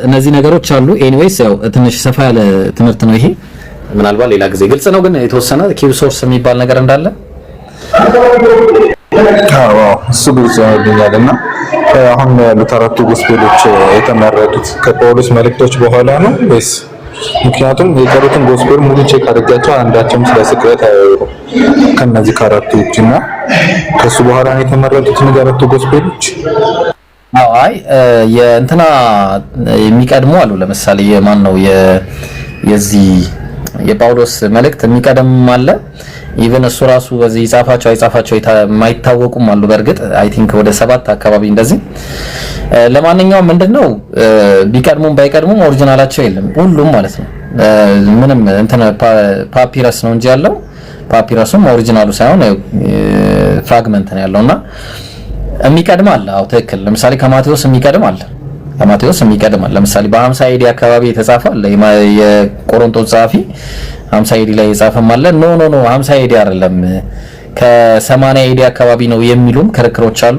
እነዚህ ነገሮች አሉ። ኤኒዌይስ ያው ትንሽ ሰፋ ያለ ትምህርት ነው ይሄ። ምናልባት ሌላ ጊዜ ግልጽ ነው፣ ግን የተወሰነ ኪው ሶርስ የሚባል ነገር እንዳለ እሱ ግልጽ ያደርግልኛልና አሁን ያሉት አራቱ ጎስፔሎች የተመረጡት ከጳውሎስ መልእክቶች በኋላ ነው ወይስ? ምክንያቱም የቀሩትን ጎስፔል ሙሉ ቼክ አድርጋቸው አንዳቸውም ስለ ስቅለት አያወሩም ከነዚህ ከአራቱ ውጪና ከሱ በኋላ ነው የተመረጡት እነዚህ አራቱ ጎስፔሎች። አይ የእንትና የሚቀድሙ አሉ። ለምሳሌ የማን ነው የዚህ የጳውሎስ መልእክት የሚቀደም አለ። ኢቭን እሱ ራሱ በዚህ ይጻፋቸው አይጻፋቸው የማይታወቁም አሉ። በርግጥ አይ ቲንክ ወደ 7 አካባቢ እንደዚህ። ለማንኛውም ምንድነው ቢቀድሙም ባይቀድሙም ኦሪጂናላቸው የለም ሁሉም ማለት ነው። ምንም እንትን ፓፒረስ ነው እንጂ ያለው ፓፒረሱም ኦሪጂናሉ ሳይሆን ፍራግመንት ነው ያለውና የሚቀድም አለ። አዎ ትክክል። ለምሳሌ ከማቴዎስ የሚቀድም አለ። ለምሳሌ በ50 ኤዲ አካባቢ የተጻፈ አለ። የቆሮንቶስ ጸሐፊ 50 ኤዲ ላይ የጻፈም አለ። ኖ 50 ኤዲ አይደለም ከ80 ኤዲ አካባቢ ነው የሚሉም ክርክሮች አሉ።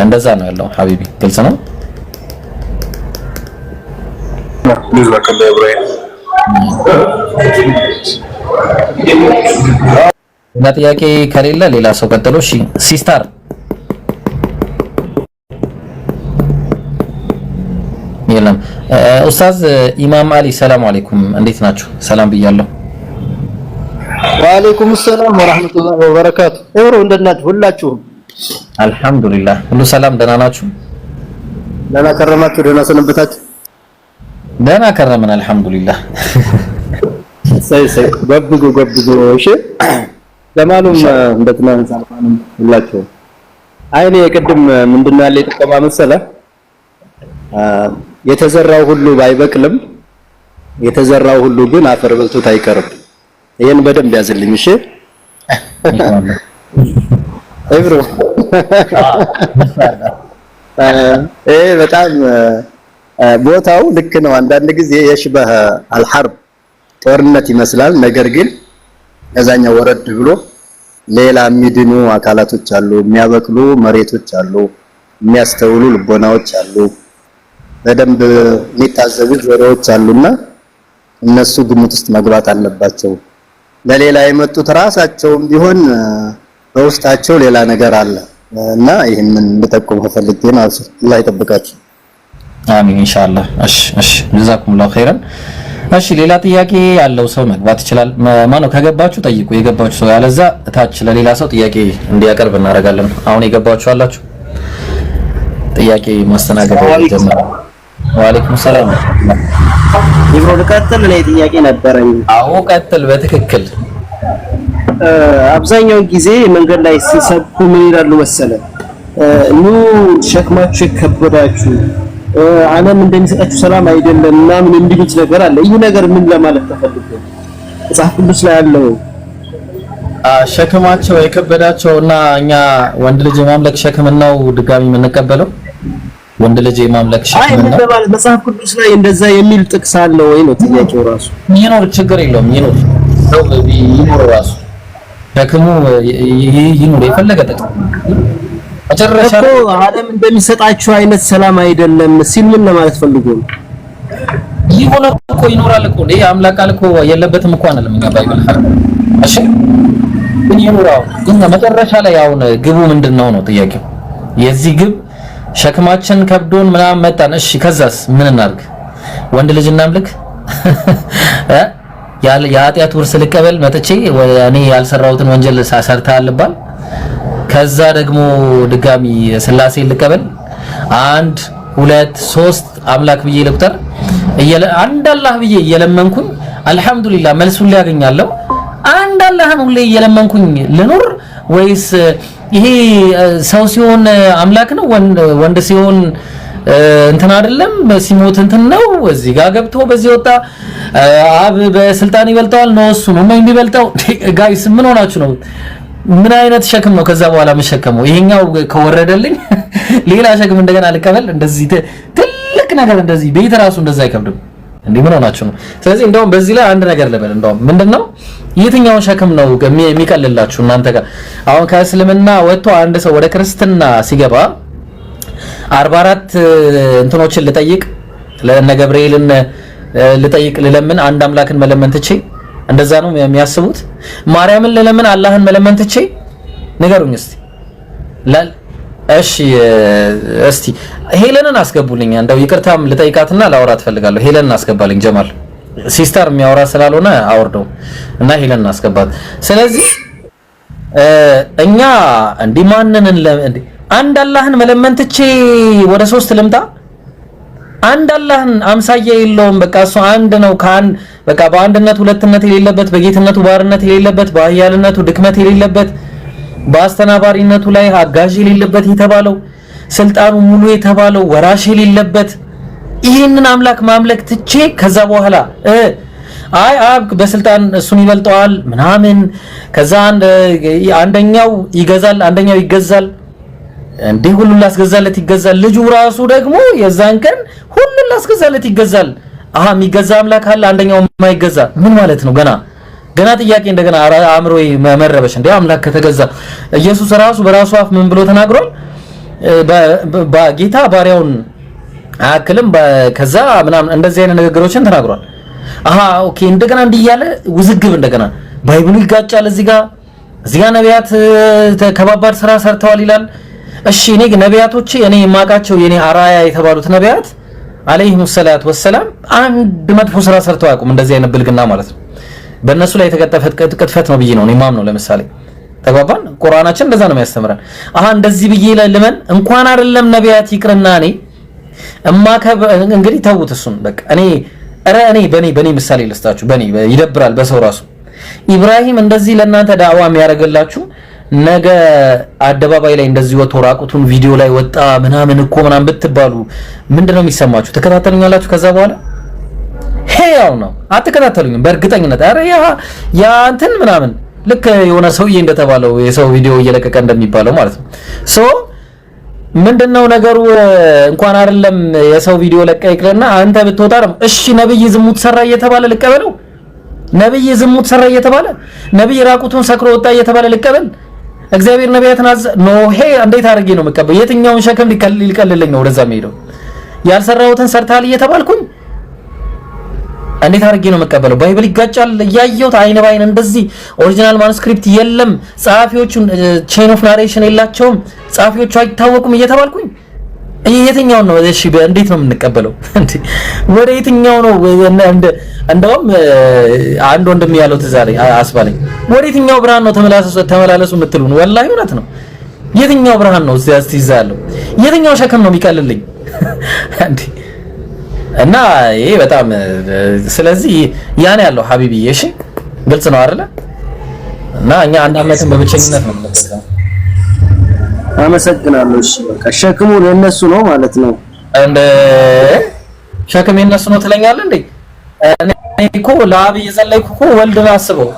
እንደዛ ነው ያለው። ሀቢቢ ግልጽ ነው። ጥያቄ ከሌለ ሌላ ሰው ቀጥሎ። እሺ ሲስታር የለም። ኡስታዝ ኢማም አሊ ሰላም አለይኩም፣ እንዴት ናችሁ? ሰላም ብያለሁ። ወአለይኩም ሰላም ወራህመቱላሂ ወበረካቱ። እብሮ እንደናችሁ ሁላችሁም? አልሐምዱሊላህ ሁሉ ሰላም። ደህና ናችሁ? ደህና ከረማችሁ? ደህና ሰነበታችሁ? ደህና ከረምን አልሐምዱሊላህ። ሰይ ገብጉ። እሺ ለማኑም እንደትናንት አልፋንም ሁላችሁ አይኔ የቅድም ምንድነው ያለ የተቀማ መሰለህ የተዘራው ሁሉ ባይበቅልም የተዘራው ሁሉ ግን አፈር በልቶት አይቀርም። ይሄን በደንብ ያዝልኝ እሺ እብሮ በጣም ቦታው ልክ ነው። አንዳንድ ጊዜ የሽበህ አልሐርብ ጦርነት ይመስላል። ነገር ግን ከዛኛው ወረድ ብሎ ሌላ የሚድኑ አካላቶች አሉ፣ የሚያበቅሉ መሬቶች አሉ፣ የሚያስተውሉ ልቦናዎች አሉ፣ በደንብ የሚታዘቡ ጆሮዎች አሉና እነሱ ግምት ውስጥ መግባት አለባቸው። ለሌላ የመጡት ራሳቸውም ቢሆን በውስጣቸው ሌላ ነገር አለ እና ይሄንን ልጠቁም ፈልጌ ነው። አላህ ይጠብቃችሁ። አሚን ኢንሻአላህ። እሺ ጀዛኩሙላሁ ኸይራን። እሺ ሌላ ጥያቄ ያለው ሰው መግባት ይችላል። ማነው ከገባችሁ ጠይቁ፣ የገባችሁ ሰው ያለዛ እታች ለሌላ ሰው ጥያቄ እንዲያቀርብ እናደርጋለን። አሁን የገባችሁ አላችሁ ጥያቄ ማስተናገድ ጀምሩ። ወአለይኩም ሰላም። ይብሮ ልቀጥል። እኔ ጥያቄ ነበረኝ። አዎ ቀጥል። በትክክል አብዛኛው ጊዜ መንገድ ላይ ሲሰብኩ ምን ይላሉ መሰለ ኑ ሸክማችሁ ይከበዳችሁ ዓለም እንደሚሰጣችሁ ሰላም አይደለም ምናምን እንዲሉት ነገር አለ። ይህ ነገር ምን ለማለት ተፈልጎ መጽሐፍ ቅዱስ ላይ ያለው ሸክማቸው የከበዳቸውና እኛ ወንድ ልጅ የማምለክ ሸክም ነው ድጋሚ የምንቀበለው? ወንድ ልጅ የማምለክ ሸክም ነው ማለት መጽሐፍ ቅዱስ ላይ እንደዛ የሚል ጥቅስ አለ ወይ ነው ጥያቄው ራሱ። ይኖር ችግር የለውም ይኖር ራሱ ሸክሙ ይኖር የፈለገ ጥቅስ መጨረሻ እኮ ዓለም እንደሚሰጣችሁ አይነት ሰላም አይደለም ሲል ምን ለማለት ፈልጎ ነው? ይሆነ እኮ ይኖራል እኮ ይሄ አምላክ አልኮ የለበትም እኮ አንልም እኛ ባይብል ሐረም። እሺ ግን ይኖራው ግን መጨረሻ ላይ አሁን ግቡ ምንድነው ነው ጥያቄው። የዚህ ግብ ሸክማችን ከብዶን ምናምን መጣን። እሺ ከዛስ ምን እናርግ? ወንድ ልጅ እናምልክ? የኃጢአት ውርስ ልቀበል መጥቼ እኔ ያልሰራሁትን ወንጀል ሰርተሃል ልባል? ከዛ ደግሞ ድጋሚ ስላሴ ልቀበል? 1 2 3 አምላክ ብዬ ልቁጠር? አንድ አላህ ብዬ እየለመንኩኝ አልহামዱሊላህ መልሱን ሊያገኛለሁ። አንድ አላህን ሁሌ እየለመንኩኝ ልኖር ወይስ ይሄ ሰው ሲሆን አምላክ ነው ወንድ ሲሆን እንትን አይደለም ሲሞት እንትን ነው እዚህ ጋር ገብቶ በዚህ ወጣ አብ በስልጣን ይበልጣል ነው እሱ ነው የሚበልጣው? ጋይስ ምን ሆናችሁ ነው? ምን አይነት ሸክም ነው ከዛ በኋላ መሸከመው? ይሄኛው ከወረደልኝ ሌላ ሸክም እንደገና ልቀበል? እንደዚህ ትልቅ ነገር እንደዚህ ቤት ራሱ እንደዛ አይከብድም እንዴ? ምን ሆናችሁ ነው? ስለዚህ እንደውም በዚህ ላይ አንድ ነገር ልበል። እንደውም ምንድነው የትኛው ሸክም ነው የሚቀልላችሁ እናንተ ጋር? አሁን ከእስልምና ወጥቶ አንድ ሰው ወደ ክርስትና ሲገባ 44 እንትኖችን ልጠይቅ ለነ ገብርኤልን ልጠይቅ ልለምን አንድ አምላክን መለመን ትቼ እንደዛ ነው የሚያስቡት? ማርያምን ልለምን አላህን መለመን ትቼ ንገሩኝ እስቲ። እሺ እስቲ ሄለንን አስገቡልኝ። እንደው ይቅርታም ልጠይቃትና ላወራት ፈልጋለሁ። ሄለንን አስገባልኝ ጀማል። ሲስተር የሚያወራ ስላልሆነ አወርደው እና ሄለንን አስገባት። ስለዚህ እኛ አንድ አላህን መለመን ትቼ ወደ 3 ልምጣ? አንድ አላህን አምሳያ የለውም። በቃ እሱ አንድ ነው። ካን በቃ በአንድነት ሁለትነት የሌለበት፣ በጌትነቱ ባርነት የሌለበት፣ በኃያልነቱ ድክመት የሌለበት፣ በአስተናባሪነቱ ላይ አጋዥ የሌለበት የተባለው ስልጣኑ ሙሉ የተባለው ወራሽ የሌለበት ይህንን አምላክ ማምለክ ትቼ ከዛ በኋላ አይ አብ በስልጣን እሱን ይበልጠዋል ምናምን ከዛ አንደኛው ይገዛል አንደኛው ይገዛል እንዴ ሁሉን ላስገዛለት ይገዛል ልጁ ራሱ ደግሞ የዛን ቀን ሁሉን ላስገዛለት ይገዛል የሚገዛ አምላክ አለ አንደኛው የማይገዛ ምን ማለት ነው ገና ጥያቄ እንደገና አእምሮ መረበሽ እንዴ አምላክ ከተገዛ ኢየሱስ ራሱ በራሱ አፍ ምን ብሎ ተናግሯል በጌታ ባሪያውን አክልም ከዛ ምናምን እንደዚህ አይነት ንግግሮችን ተናግሯል ኦኬ እንደገና እንዲያለ ውዝግብ እንደገና ባይብሉ ይጋጫል እዚህ ጋር ነቢያት ተከባባድ ስራ ሰርተዋል ይላል እሺ እኔ ነቢያቶቼ እኔ የማቃቸው የኔ አራያ የተባሉት ነቢያት አለይሂሙ ሰላቱ ወሰላም አንድ መጥፎ ስራ ሰርተው አያውቁም እንደዚህ አይነት ብልግና ማለት ነው በእነሱ ላይ የተቀጠፈ ቅጥፈት ነው ብዬ ነው እኔ ማምነው ለምሳሌ ተግባባን ቁርአናችን እንደዛ ነው የሚያስተምረን እንደዚህ ብዬ ለምን እንኳን አይደለም ነቢያት ይቅርና እኔ እንግዲህ ተውት እሱን በቃ እኔ በኔ ምሳሌ ልስጣችሁ በኔ ይደብራል በሰው ራሱ ኢብራሂም እንደዚህ ለእናንተ ዳዕዋ የሚያደርግላችሁ ነገ አደባባይ ላይ እንደዚህ ወጥቶ ራቁቱን ቪዲዮ ላይ ወጣ ምናምን እኮ ምናምን ብትባሉ ምንድነው የሚሰማችሁ ተከታተሉኛላችሁ ከዛ በኋላ ሄያው ነው አትከታተሉኝም በእርግጠኝነት ያ እንትን ምናምን ልክ የሆነ ሰውዬ እንደተባለው የሰው ቪዲዮ እየለቀቀ እንደሚባለው ማለት ነው ሶ ምንድነው ነገሩ እንኳን አይደለም የሰው ቪዲዮ ለቀቀ ይቅርና አንተ ብትወጣ ነው እሺ ነብይ ዝሙት ሰራ እየተባለ ልቀበለው ነብይ ዝሙት ሰራ እየተባለ ነብይ ራቁቱን ሰክሮ ወጣ እየተባለ ልቀበል እግዚአብሔር ነቢያትን ኖሄ እንዴት አድርጌ ነው መቀበል የትኛውን ሸክም ሊቀልልኝ ነው ወደዛ መሄደው ያልሰራውትን ሰርታል እየተባልኩኝ እንዴት አድርጌ ነው መቀበለው ባይብል ይጋጫል ያያዩት አይነ ባይን እንደዚህ ኦሪጂናል ማኑስክሪፕት የለም ጻፊዎቹን ቼን ኦፍ ናሬሽን የላቸውም ጻፊዎቹ አይታወቁም እየተባልኩኝ የትኛው ነው እሺ እንዴት ነው የምንቀበለው ወደ የትኛው ነው እንደውም አንድ ወንድም ያለው ተዛሬ አስባለኝ ወደ የትኛው ብርሃን ነው ተመላለሱ የምትሉን ወላሂ እውነት ነው የትኛው ብርሃን ነው እዚህ ያለው የትኛው ሸክም ነው የሚቀልልኝ እና ይሄ በጣም ስለዚህ ያን ያለው ሐቢቢ እሺ ግልጽ ነው አይደለ እና እኛ አንድ አመትን በብቸኝነት ነው የምንጠቀመው አመሰግናለሁ እሺ በቃ ሸክሙ ለነሱ ነው ማለት ነው እንደ ሸክም የነሱ ነው ትለኛለህ እንዴ እኔ እኮ ለአብ እየጸለይኩ እኮ ወልድን አስበው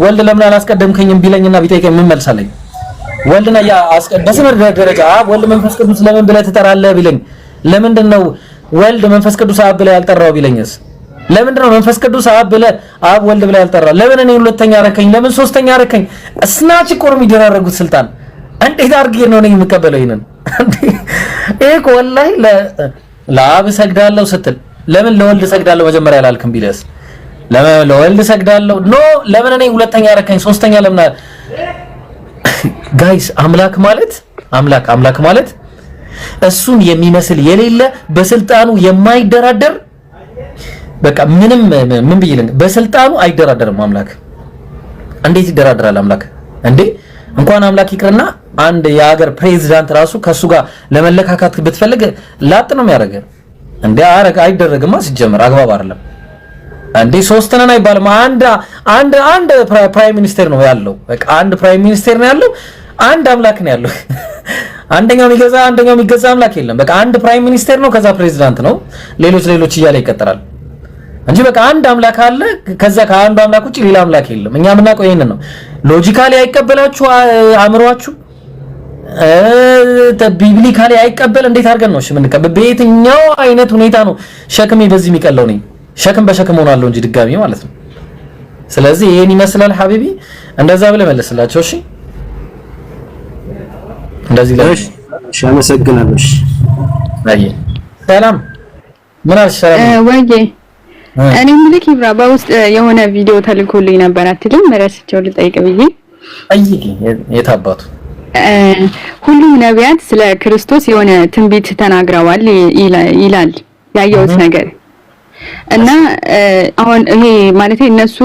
ወልድ ለምን አላስቀደምከኝም ቢለኝና ቢጠይቀኝ ምን መልሳለኝ ወልድና ያ በስመ ደረጃ አብ ወልድ መንፈስ ቅዱስ ለምን ብለህ ትጠራለህ ቢለኝ ለምንድን ነው ወልድ መንፈስ ቅዱስ አብ ብለህ ያልጠራው ቢለኝስ ለምንድን ነው መንፈስ ቅዱስ አብ ብለህ አብ ወልድ ብለህ ያልጠራው ለምን እኔ ሁለተኛ አረከኝ ለምን ሶስተኛ አረከኝ እስናች ቆርም ይደራረጉት ስልጣን እንዴት አድርጌ ነው እኔ የምቀበለው ይሄንን እኮ ወላሂ ለአብ ሰግዳለሁ ስትል ለምን ለወልድ ሰግዳለሁ መጀመሪያ ያላልክም ቢለስ ለምን ለወልድ ሰግዳለሁ ለምን እኔ ሁለተኛ አረከኝ ሶስተኛ ለምን ጋይስ አምላክ ማለት እሱን የሚመስል የሌለ በስልጣኑ የማይደራደር በቃ ምንም ምን ብይልኝ በስልጣኑ አይደራደርም አምላክ እንዴት ይደራደራል አምላክ እንዴ እንኳን አምላክ ይቅርና አንድ የሀገር ፕሬዝዳንት ራሱ ከሱ ጋር ለመለካካት ብትፈልግ ላጥ ነው የሚያደርገው እንዴ አይደረግማ ሲጀመር አግባብ አይደለም እንዴ ሶስት ነን አይባልም አንድ ፕራይም ሚኒስተር ነው ያለው በቃ አንድ ፕራይም ሚኒስተር ነው ያለው አንድ አምላክ ነው ያለው አንደኛው የሚገዛ አምላክ የለም በቃ አንድ ፕራይም ሚኒስተር ነው ከዛ ፕሬዝዳንት ነው ሌሎች እያለ ይቀጥላል እንጂ በቃ አንድ አምላክ አለ ከዛ ከአንዱ አምላክ ውጪ ሌላ አምላክ የለም እኛ ምናውቀው ይሄንን ነው ሎጂካሊ አይቀበላችሁ አእምሮአችሁ ቢብሊካሊ አይቀበል እንዴት አድርገን ነው እሺ ምንቀበል በየትኛው አይነት ሁኔታ ነው ሸክሜ በዚህ የሚቀለው ነው ሸክም በሸክም ሆናለሁ እንጂ ድጋሚ ማለት ነው ስለዚህ ይሄን ይመስላል ሐቢቢ እንደዛ ብለ መልስላቸው እሺ እንደዚህ ለሽ አመሰግናለሁ እሺ ሰላም ምን አልሽ ሰላም ወይዬ እኔ ምልክ ይብራ በውስጥ የሆነ ቪዲዮ ተልኮልኝ ነበር አትልም መረስቸው ልጠይቅ ብዬ አይቂ የታባቱ ሁሉም ነቢያት ስለ ክርስቶስ የሆነ ትንቢት ተናግረዋል ይላል ያየሁት ነገር እና አሁን ይሄ ማለት እነሱ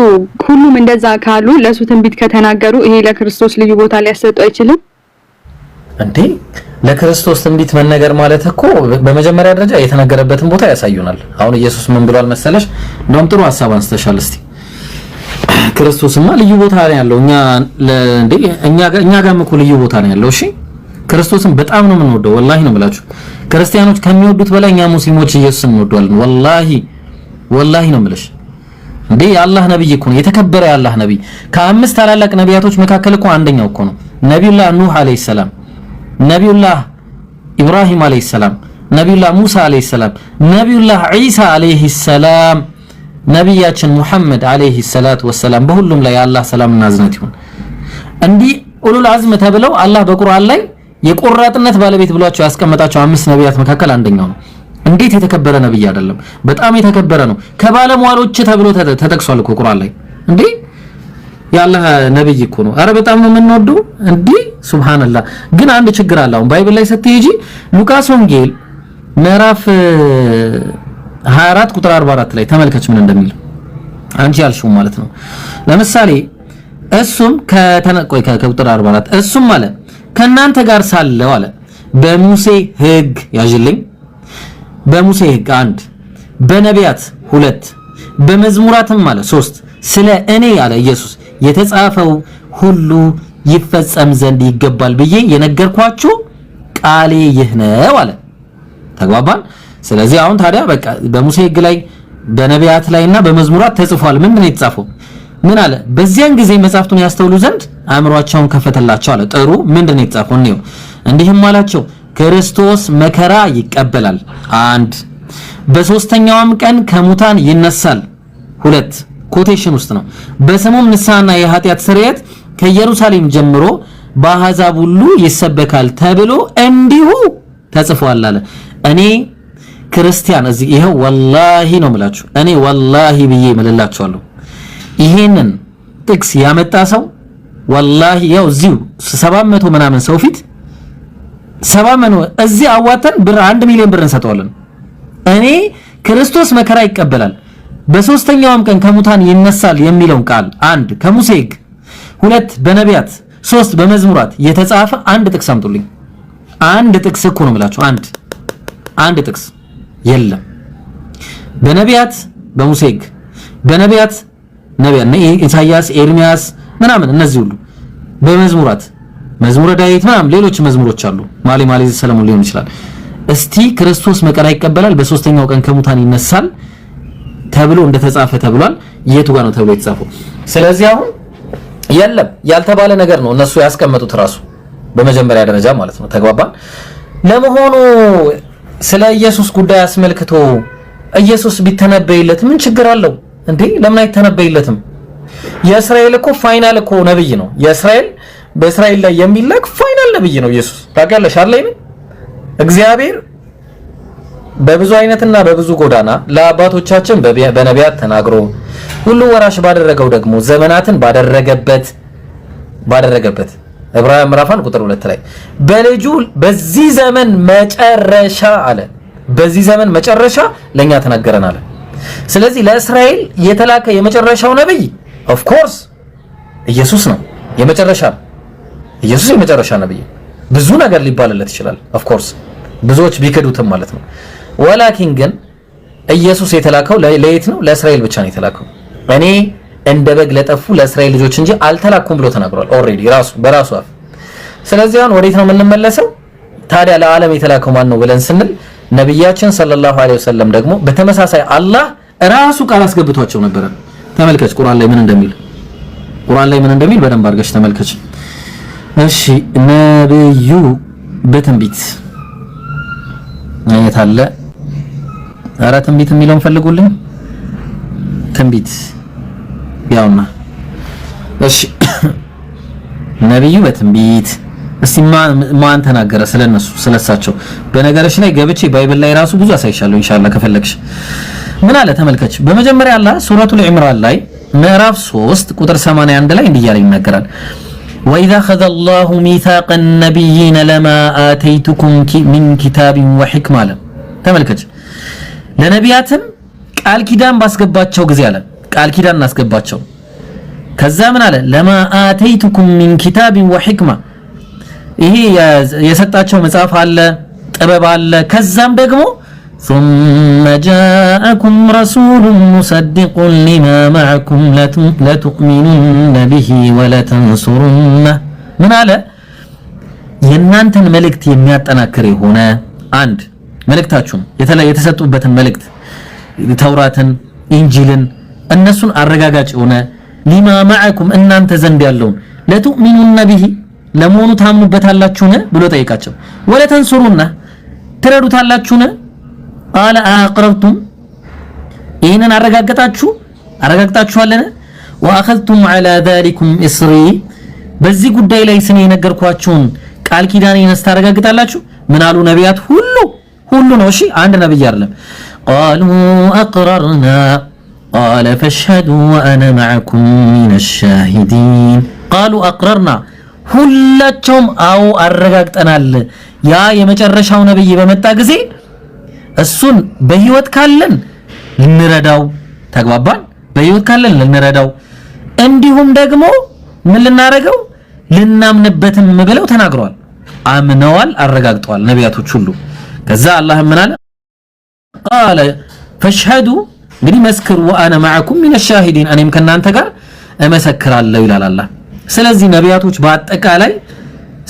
ሁሉም እንደዛ ካሉ ለሱ ትንቢት ከተናገሩ ይሄ ለክርስቶስ ልዩ ቦታ ሊያሰጡ አይችልም እንዴ ለክርስቶስ ትንቢት መነገር ማለት እኮ በመጀመሪያ ደረጃ የተነገረበትን ቦታ ያሳዩናል። አሁን ኢየሱስ ምን ብሏል መሰለሽ? እንደውም ጥሩ ሐሳብ አንስተሻል። እስቲ ክርስቶስማ ልዩ ቦታ ነው ያለው። እኛ ጋርም እኮ ልዩ ቦታ ነው ያለው። እሺ ክርስቶስን በጣም ነው የምንወደው። ወላሂ ነው የምላችሁ። ክርስቲያኖች ከሚወዱት በላይ እኛ ሙስሊሞች ኢየሱስን እንወደዋለን። ወላሂ ነው የምልሽ። እንዴ የአላህ ነብይ እኮ ነው፣ የተከበረ የአላህ ነብይ። ከአምስት ታላላቅ ነቢያቶች መካከል እኮ አንደኛው እኮ ነው። ነቢዩላህ ኑህ አለይሂ ሰላም፣ ነቢዩላህ ኢብራሂም አለይሂ ሰላም፣ ነቢዩላህ ሙሳ አለይሂ ሰላም፣ ነቢዩላህ ዒሳ አለይሂ ሰላም፣ ነቢያችን ሙሐመድ አለይሂ ሰላቱ ወሰላም። በሁሉም ላይ የአላህ ሰላምና እዝነት ይሁን። እንዲህ ኡሉል አዝም ተብለው አላህ በቁርአን ላይ የቆራጥነት ባለቤት ብሏቸው ያስቀመጣቸው አምስት ነቢያት መካከል አንደኛው ነው። እንዴት የተከበረ ነብይ አይደለም? በጣም የተከበረ ነው። ከባለሟሎች ተብሎ ተጠቅሷል እኮ ቁርአን ላይ። እንዴ ያላህ ነብይ እኮ ነው። አረ በጣም ነው የምንወደው። እንዴ ሱብሃንአላህ። ግን አንድ ችግር አለ። አሁን ባይብል ላይ ስትሄጂ ሉቃስ ወንጌል ምዕራፍ 24 ቁጥር 44 ላይ ተመልከች ምን እንደሚል። አንቺ ያልሽው ማለት ነው። ለምሳሌ እሱም ከቁጥር 44 እሱም ማለት ከናንተ ጋር ሳለው አለ በሙሴ ሕግ ያዥልኝ በሙሴ ሕግ 1 በነቢያት 2 በመዝሙራትም አለ 3 ስለ እኔ ያለ ኢየሱስ የተጻፈው ሁሉ ይፈጸም ዘንድ ይገባል ብዬ የነገርኳችሁ ቃሌ ይህ ነው አለ። ተግባባን? ስለዚህ አሁን ታዲያ በቃ በሙሴ ሕግ ላይ በነቢያት ላይና በመዝሙራት ተጽፏል። ምን የተጻፈው? ምን አለ? በዚያን ጊዜ መጻፍቱን ያስተውሉ ዘንድ አእምሯቸውን ከፈተላቸው አለ። ጥሩ ምንድነው የተጻፈው? ነው እንዲህም አላቸው ክርስቶስ መከራ ይቀበላል 1 በሶስተኛውም ቀን ከሙታን ይነሳል 2 ኮቴሽን ውስጥ ነው በስሙም ንስሐና የኃጢአት ስርየት ከኢየሩሳሌም ጀምሮ በአሕዛብ ሁሉ ይሰበካል ተብሎ እንዲሁ ተጽፏል አለ። እኔ ክርስቲያን እዚህ ይሄው ወላሂ ነው የምላችሁ። እኔ ወላሂ ብዬ እምልላችኋለሁ ይሄንን ጥቅስ ያመጣ ሰው ወላሂ ያው እዚሁ 700 ምናምን ሰው ፊት 700 እዚህ አዋተን ብር 1 ሚሊዮን ብር እንሰጠዋለን። እኔ ክርስቶስ መከራ ይቀበላል በሶስተኛውም ቀን ከሙታን ይነሳል የሚለውን ቃል 1 ከሙሴ ሕግ 2 በነቢያት 3 በመዝሙራት የተጻፈ አንድ ጥቅስ አምጡልኝ። አንድ ጥቅስ እኮ ነው የምላችሁ። አንድ ጥቅስ የለም። በነቢያት በሙሴ ሕግ በነቢያት ነቢያት ኢሳይያስ ኤርሚያስ ምናምን እነዚህ ሁሉ በመዝሙራት መዝሙረ ዳዊት ምናምን ሌሎች መዝሙሮች አሉ። ማሊ ሰለሞን ሊሆን ይችላል። እስቲ ክርስቶስ መከራ ይቀበላል በሶስተኛው ቀን ከሙታን ይነሳል ተብሎ እንደተጻፈ ተብሏል። የቱ ጋር ነው ተብሎ የተጻፈው? ስለዚህ አሁን የለም ያልተባለ ነገር ነው እነሱ ያስቀመጡት ራሱ በመጀመሪያ ደረጃ ማለት ነው። ተግባባን? ለመሆኑ ስለ ኢየሱስ ጉዳይ አስመልክቶ ኢየሱስ ቢተነበይለት ምን ችግር አለው እንዴ? ለምን አይተነበይለትም? የእስራኤል እኮ ፋይናል እኮ ነብይ ነው። የእስራኤል በእስራኤል ላይ የሚላክ ፋይናል ነብይ ነው ኢየሱስ። ታውቂያለሽ አይደል? እግዚአብሔር በብዙ አይነትና በብዙ ጎዳና ለአባቶቻችን በነቢያት ተናግሮ ሁሉ ወራሽ ባደረገው ደግሞ ዘመናትን ባደረገበት ዕብራውያን ምዕራፍ 1 ቁጥር 2 ላይ በልጁ በዚህ ዘመን መጨረሻ አለ። በዚህ ዘመን መጨረሻ ለኛ ተናገረን አለ። ስለዚህ ለእስራኤል የተላከ የመጨረሻው ነብይ ኦፍ ኮርስ ኢየሱስ ነው። ኢየሱስ የመጨረሻ ነብይ። ብዙ ነገር ሊባልለት ይችላል ኦፍ ኮርስ ብዙዎች ቢከዱትም ማለት ነው። ወላኪን ግን ኢየሱስ የተላከው ለየት ነው? ለእስራኤል ብቻ ነው የተላከው። እኔ እንደ በግ ለጠፉ ለእስራኤል ልጆች እንጂ አልተላኩም ብሎ ተናግሯል ኦሬዲ በራሱ አፍ። ስለዚህ አሁን ወዴት ነው የምንመለሰው? ታዲያ ለዓለም የተላከው ማን ነው ብለን ስንል ነብያችን ሰለላሁ ዐለይሂ ወሰለም ደግሞ በተመሳሳይ አላህ ራሱ ቃል አስገብቷቸው ነበር። ተመልከች ቁርአን ላይ ምን እንደሚል በደንብ አድርገሽ ተመልከች። እሺ ነብዩ በትንቢት አየት አለ። ኧረ ትንቢት የሚለውን ፈልጉልኝ። ትንቢት ያውና እሺ ነብዩ በትንቢት እስቲ ማን ተናገረ ስለነሱ ስለሳቸው? በነገርሽ ላይ ገብቼ ባይብል ላይ ራሱ ብዙ አሳይሻለሁ ኢንሻአላህ ከፈለግሽ። ምን አለ ተመልከች። በመጀመሪያ አላህ ሱረቱል ኢምራን ላይ ምዕራፍ 3 ቁጥር 81 ላይ እንዲህ ያለ ይናገራል። ወኢዛ ኸዘ አላሁ ሚሳቀ ነቢይነ ለማ አተይቱኩም ሚን ኪታቢን ወሕክማ አለ። ተመልከች ለነቢያትም ቃል ኪዳን ባስገባቸው ጊዜ አለ ቃል ኪዳን እናስገባቸው። ከዛ ምን አለ ለማ አተይቱኩም ሚን ኪታቢን ወሕክማ ይሄ የሰጣቸው መጽሐፍ አለ ጥበብ አለ ከዛም ደግሞ ثم جاءكم رسول مصدق لما معكم لتؤمنن به ولتنصرنه ምን አለ የናንተን መልእክት የሚያጠናክር የሆነ አንድ መልእክታችሁን የተሰጡበትን መልእክት ተውራትን ኢንጂልን እነሱን አረጋጋጭ የሆነ لما معكم እናንተ ዘንድ ያለውን ለቱእሚኑነ به ለመሆኑ ታምኑበታላችሁን ብሎ ጠይቃቸው ወለተንሱሩና ትረዱታላችሁን قال اقررتم إن አረጋግጣችኋለን واخذتم على ذلكم اسري በዚህ ጉዳይ ላይ ስኔ ነገርኳችሁን ቃል ኪዳኔን አስተረጋግጣላችሁ ምን አሉ ነቢያት ሁሉ ነው እሺ አንድ ነብይ አይደለም قالوا اقررنا قال فاشهدوا وانا معكم من الشاهدين قالوا اقررنا ሁላቸውም አው አረጋግጠናል ያ የመጨረሻው ነብይ በመጣ ጊዜ እሱን በህይወት ካለን ልንረዳው ተግባባን በህይወት ካለን ልንረዳው እንዲሁም ደግሞ ምን ልናረጋው ልናምንበትም ብለው ተናግረዋል አምነዋል አረጋግጠዋል ነቢያቶች ሁሉ ከዛ አላህ ምን አለ قال فاشهدوا እንግዲህ መስክሩ وانا معكم من الشاهدين እኔም ከናንተ ጋር እመሰክራለሁ ይላል አላህ ስለዚህ ነቢያቶች በአጠቃላይ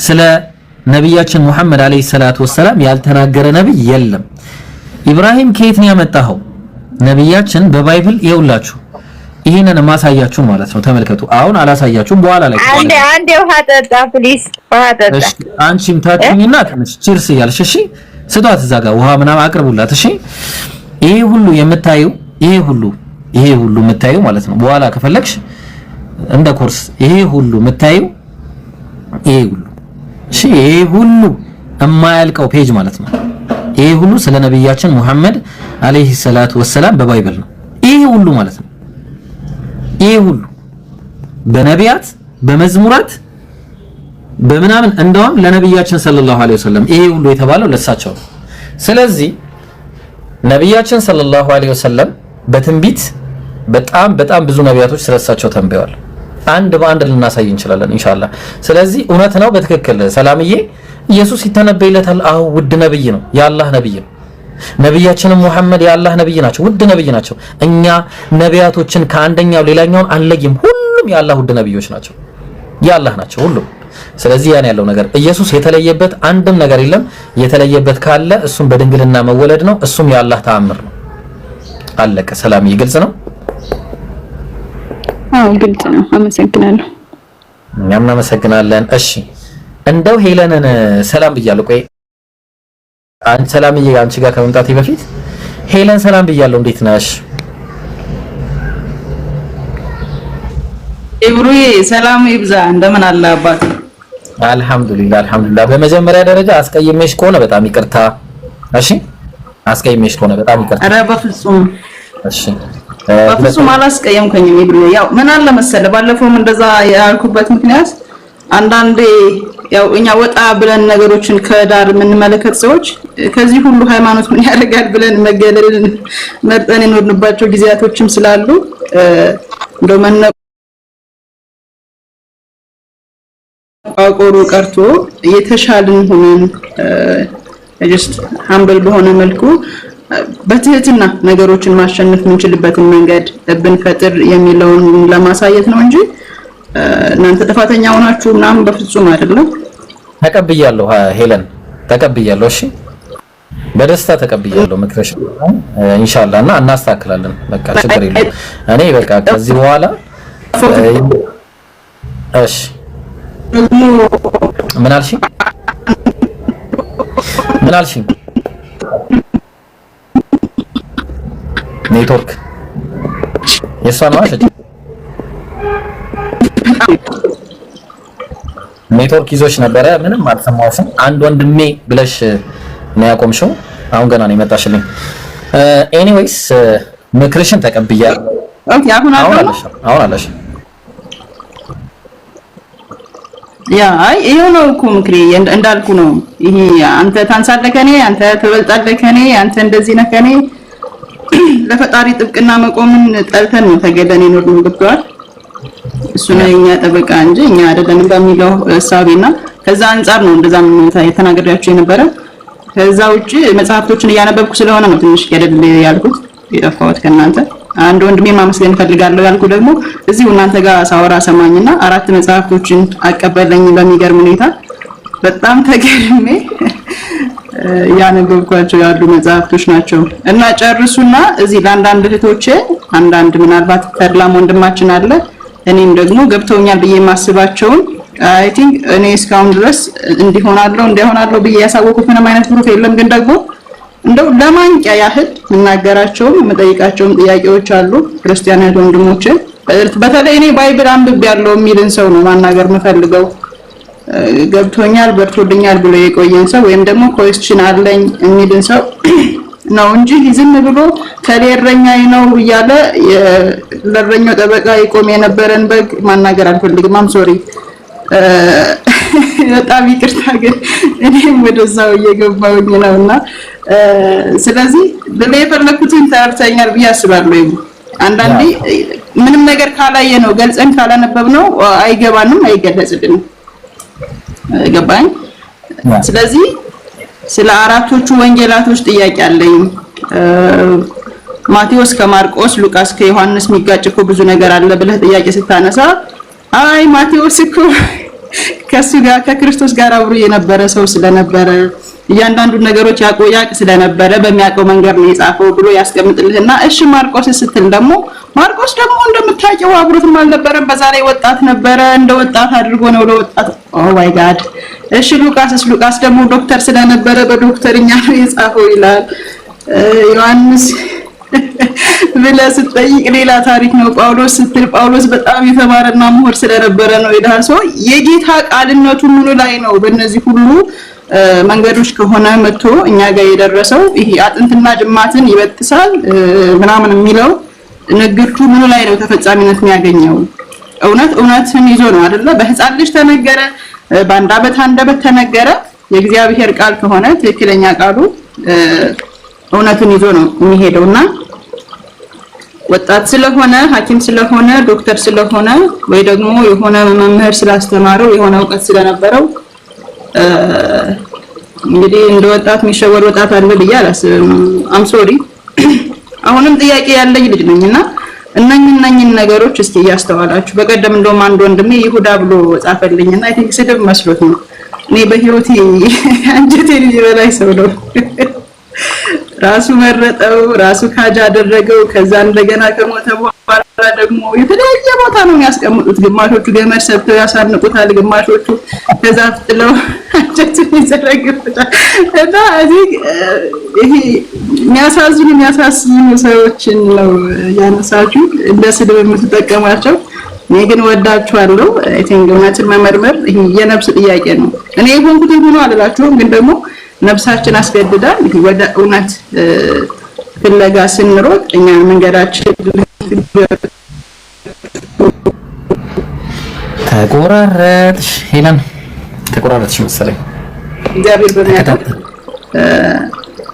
ስለ ነብያችን መሐመድ አለይሂ ሰላቱ ወሰለም ያልተናገረ ነብይ የለም ኢብራሂም ከየት ነው ያመጣው ነብያችን በባይብል ይውላችሁ ይሄንን ማሳያችሁ ማለት ነው ተመልከቱ አሁን አላሳያችሁም በኋላ ላይ አንዴ ውሃ ጠጣ ፕሊዝ ውሃ ጠጣ እሺ አንቺም ታጥኚና ትንሽ ቺርስ እያልሽ እሺ ስጧት እዛ ጋር ውሃ ምናምን አቅርቡላት እሺ ይሄ ሁሉ የምታዩ ይሄ ሁሉ የምታዩ ማለት ነው በኋላ ከፈለግሽ እንደ ኮርስ ይሄ ሁሉ የምታዩ ይሄ ሁሉ እሺ ይሄ ሁሉ የማያልቀው ፔጅ ማለት ነው ይሄ ሁሉ ስለ ነብያችን መሐመድ አለይሂ ሰላቱ ወሰለም በባይብል ነው ይሄ ሁሉ ማለት ነው ይሄ ሁሉ በነቢያት በመዝሙራት በመናምን እንደውም ለነብያችን ሰለላሁ ዐለይሂ ወሰለም ይሄ ሁሉ የተባለው ለሳቸው ስለዚህ ነብያችን ሰለላሁ ዐለይሂ ወሰለም በትንቢት በጣም ብዙ ነቢያቶች ስለሳቸው ተንበዋል አንድ በአንድ ልናሳይ እንችላለን ኢንሻአላህ ስለዚህ እውነት ነው በትክክል ሰላምዬ ኢየሱስ ይተነበይለታል አው ውድ ነብይ ነው ያላህ ነብይ ነው ነብያችን መሐመድ ያላህ ነብይ ናቸው ውድ ነብይ ናቸው እኛ ነቢያቶችን ከአንደኛው ሌላኛውን አንለይም ሁሉም ያላህ ውድ ነብዮች ናቸው ያላህ ናቸው ሁሉም ስለዚህ ያን ያለው ነገር ኢየሱስ የተለየበት አንድም ነገር የለም የተለየበት ካለ እሱም በድንግልና መወለድ ነው እሱም ያላህ ተአምር ነው አለቀ ሰላምዬ ግልጽ ነው አው ግልጽ ነው አመሰግናለሁ እኛም እናመሰግናለን እሺ እንደው ሄለንን ሰላም ብያለሁ ቆይ አንቺ ሰላምዬ አንቺ ጋር ከመምጣቴ በፊት ሄለን ሰላም ብያለሁ እንዴት ነሽ ኢብሩዬ ሰላም ይብዛ እንደምን አለ አባቴ አልহামዱሊላህ በመጀመሪያ ደረጃ አስቀይሜሽ ከሆነ በጣም ይቅርታ እሺ አስቀይሜሽ ከሆነ በጣም ይቅርታ ኧረ በፍጹም እሺ በፍጹም አላስቀየምከኝም ኢብሩዬ ያው ምን አለ መሰለህ ባለፈውም እንደዛ ያልኩበት ምክንያት አንዳንዴ ያው እኛ ወጣ ብለን ነገሮችን ከዳር የምንመለከት ሰዎች ከዚህ ሁሉ ሃይማኖት ምን ያደርጋል ብለን መገለልን መርጠን የኖርንባቸው ጊዜያቶችም ስላሉ እንደው መነቋቆሩ ቀርቶ የተሻልን ሆነን just humble በሆነ መልኩ በትህትና ነገሮችን ማሸነፍ የምንችልበትን መንገድ ብንፈጥር የሚለውን ለማሳየት ነው እንጂ እናንተ ጥፋተኛ ሆናችሁ ምናምን በፍጹም አይደለም ተቀብያለሁ ሄለን ተቀብያለሁ እሺ በደስታ ተቀብያለሁ ምክረሽ ኢንሻአላህ እና እናስተካክላለን በቃ ችግር የለም እኔ በቃ ከዚህ በኋላ እሺ ምን አልሽ ኔትወርክ የሷ ነው አሸት ኔትወርክ ይዞሽ ነበረ ምንም አልሰማሁሽም አንድ ወንድሜ ብለሽ ነው ያቆምሽው አሁን ገና ነው የመጣሽልኝ ኤኒዌይስ ምክርሽን ተቀብያለሁ ኦኬ አሁን አለሽ ያ ይሄ ነው እኮ ምክሬ እንዳልኩ ነው ይሄ አንተ ታንሳለህ ከኔ አንተ ትበልጣለህ ከኔ አንተ እንደዚህ ነህ ከኔ ለፈጣሪ ጥብቅና መቆምን ጠልተን ነው ተገደን የኖርነው ገብቷል እሱ ነው የኛ ጠበቃ እንጂ እኛ አይደለም በሚለው ሐሳቤና ከዛ አንፃር ነው እንደዛም የተናገራችሁ የነበረ። ከዛ ውጪ መጽሐፍቶችን እያነበብኩ ስለሆነ ነው ትንሽ ገደል ያልኩት የጠፋሁት ከእናንተ። አንድ ወንድሜ ማመስገን ፈልጋለሁ ያልኩ ደግሞ እዚሁ እናንተ ጋር ሳወራ ሰማኝና 4 መጽሐፍቶችን አቀበለኝ በሚገርም ሁኔታ። በጣም ተገርሜ ያነበብኳቸው ያሉ መጽሐፍቶች ናቸው እና ጨርሱና እዚህ ለአንዳንድ እህቶቼ አንዳንድ ምናልባት ተድላም ወንድማችን አለ እኔም ደግሞ ገብተውኛል ብዬ ማስባቸውን አይ ቲንክ እኔ እስካሁን ድረስ እንዲሆናለሁ ብዬ ያሳወቁት ምንም አይነት ፕሩፍ የለም። ግን ደግሞ እንደው ለማንቂያ ያህል እናገራቸውም የምጠይቃቸውም ጥያቄዎች አሉ። ክርስቲያናት ወንድሞቼ በተለይ እኔ ባይብል አንብቤ ያለው የሚልን ሰው ነው ማናገር የምፈልገው። ገብቶኛል በርቶልኛል ብሎ የቆየን ሰው ወይም ደግሞ ኮስችን አለኝ የሚልን ሰው ነው እንጂ ዝም ብሎ ከሌረኛይ ነው እያለ ለረኛው ጠበቃ ይቆም የነበረን በግ ማናገር አልፈልግም። አም ሶሪ በጣም ይቅርታ፣ ግን እኔም ወደዛው እየገባሁኝ ነውና ስለዚህ የፈለኩትን ተርተኛል ብዬ አስባለሁ። አንዳንዴ ምንም ነገር ካላየ ነው ገልጸን ካላነበብነው አይገባንም፣ አይገለጽልንም። ገባኝ። ስለዚህ ስለ አራቶቹ ወንጌላቶች ጥያቄ አለኝ። ማቴዎስ ከማርቆስ፣ ሉቃስ ከዮሐንስ የሚጋጭ እኮ ብዙ ነገር አለ ብለህ ጥያቄ ስታነሳ አይ ማቴዎስ እኮ ከሱ ጋር ከክርስቶስ ጋር አብሮ የነበረ ሰው ስለነበረ እያንዳንዱ ነገሮች ያቆያቅ ስለነበረ በሚያውቀው መንገድ ነው የጻፈው ብሎ ያስቀምጥልህና እሺ ማርቆስ ስትል ደግሞ ማርቆስ ደግሞ እንደምታውቀው አብሮትም አልነበረም፣ በዛ ላይ ወጣት ነበረ፣ እንደ ወጣት አድርጎ ነው ለወጣት ኦ ማይ ጋድ። እሺ ሉቃስ ደግሞ ዶክተር ስለነበረ በዶክተርኛ ነው የጻፈው ይላል። ዮሐንስ ብለህ ስትጠይቅ ሌላ ታሪክ ነው። ጳውሎስ ስትል ጳውሎስ በጣም የተማረና ምሁር ስለነበረ ነው ይላል። ሰው የጌታ ቃልነቱ ምኑ ላይ ነው? በእነዚህ ሁሉ መንገዶች ከሆነ መጥቶ እኛ ጋር የደረሰው ይሄ አጥንትና ጅማትን ይበጥሳል ምናምን የሚለው ንግግሩ ምኑ ላይ ነው ተፈጻሚነት የሚያገኘው? እውነትን ይዞ ነው አይደለ? በህፃን ልጅ ተነገረ፣ በአንደበት ተነገረ። የእግዚአብሔር ቃል ከሆነ ትክክለኛ ቃሉ እውነትን ይዞ ነው የሚሄደውና ወጣት ስለሆነ ሐኪም ስለሆነ ዶክተር ስለሆነ ወይ ደግሞ የሆነ መምህር ስላስተማረው የሆነ እውቀት ስለነበረው እንግዲህ እንደ ወጣት የሚሸወር ወጣት አለ ብዬ አላስብም። አም ሶሪ። አሁንም ጥያቄ ያለኝ ልጅ ነኝና እነኝን ነገሮች እስኪ እያስተዋላችሁ። በቀደም እንደውም አንድ ወንድሜ ይሁዳ ብሎ ጻፈልኝና አይ ቲንክ ስድብ መስሎት ነው። እኔ በህይወቴ አንጀቴን ይበላኝ ሰው ነው። ራሱ መረጠው፣ ራሱ ካጅ አደረገው። ከዛ እንደገና ከሞተ በኋላ ደግሞ የተለያየ ቦታ ነው የሚያስቀምጡት። ግማሾቹ ገመድ ሰብተው ያሳንቁታል፣ ግማሾቹ ከዛ ጥለው አንጀቱን ይዘረግፉታል። እና ይሄ የሚያሳዝኑ ሰዎችን ነው ያነሳችሁ እንደ ስድብ የምትጠቀሟቸው። እኔ ግን ወዳችኋለሁ። አይ ቲንክ እውነትን መመርመር ይሄ የነፍስ ጥያቄ ነው። እኔ የሆንኩት ሆኖ አልላችሁም፣ ግን ደግሞ ነፍሳችን አስገድዳል ወደ እውነት ፍለጋ ስንሮጥ እኛ መንገዳችን ተቆራረጥሽ ሄለን፣ ተቆራረጥሽ መሰለኝ። እግዚአብሔር በሚያውቀው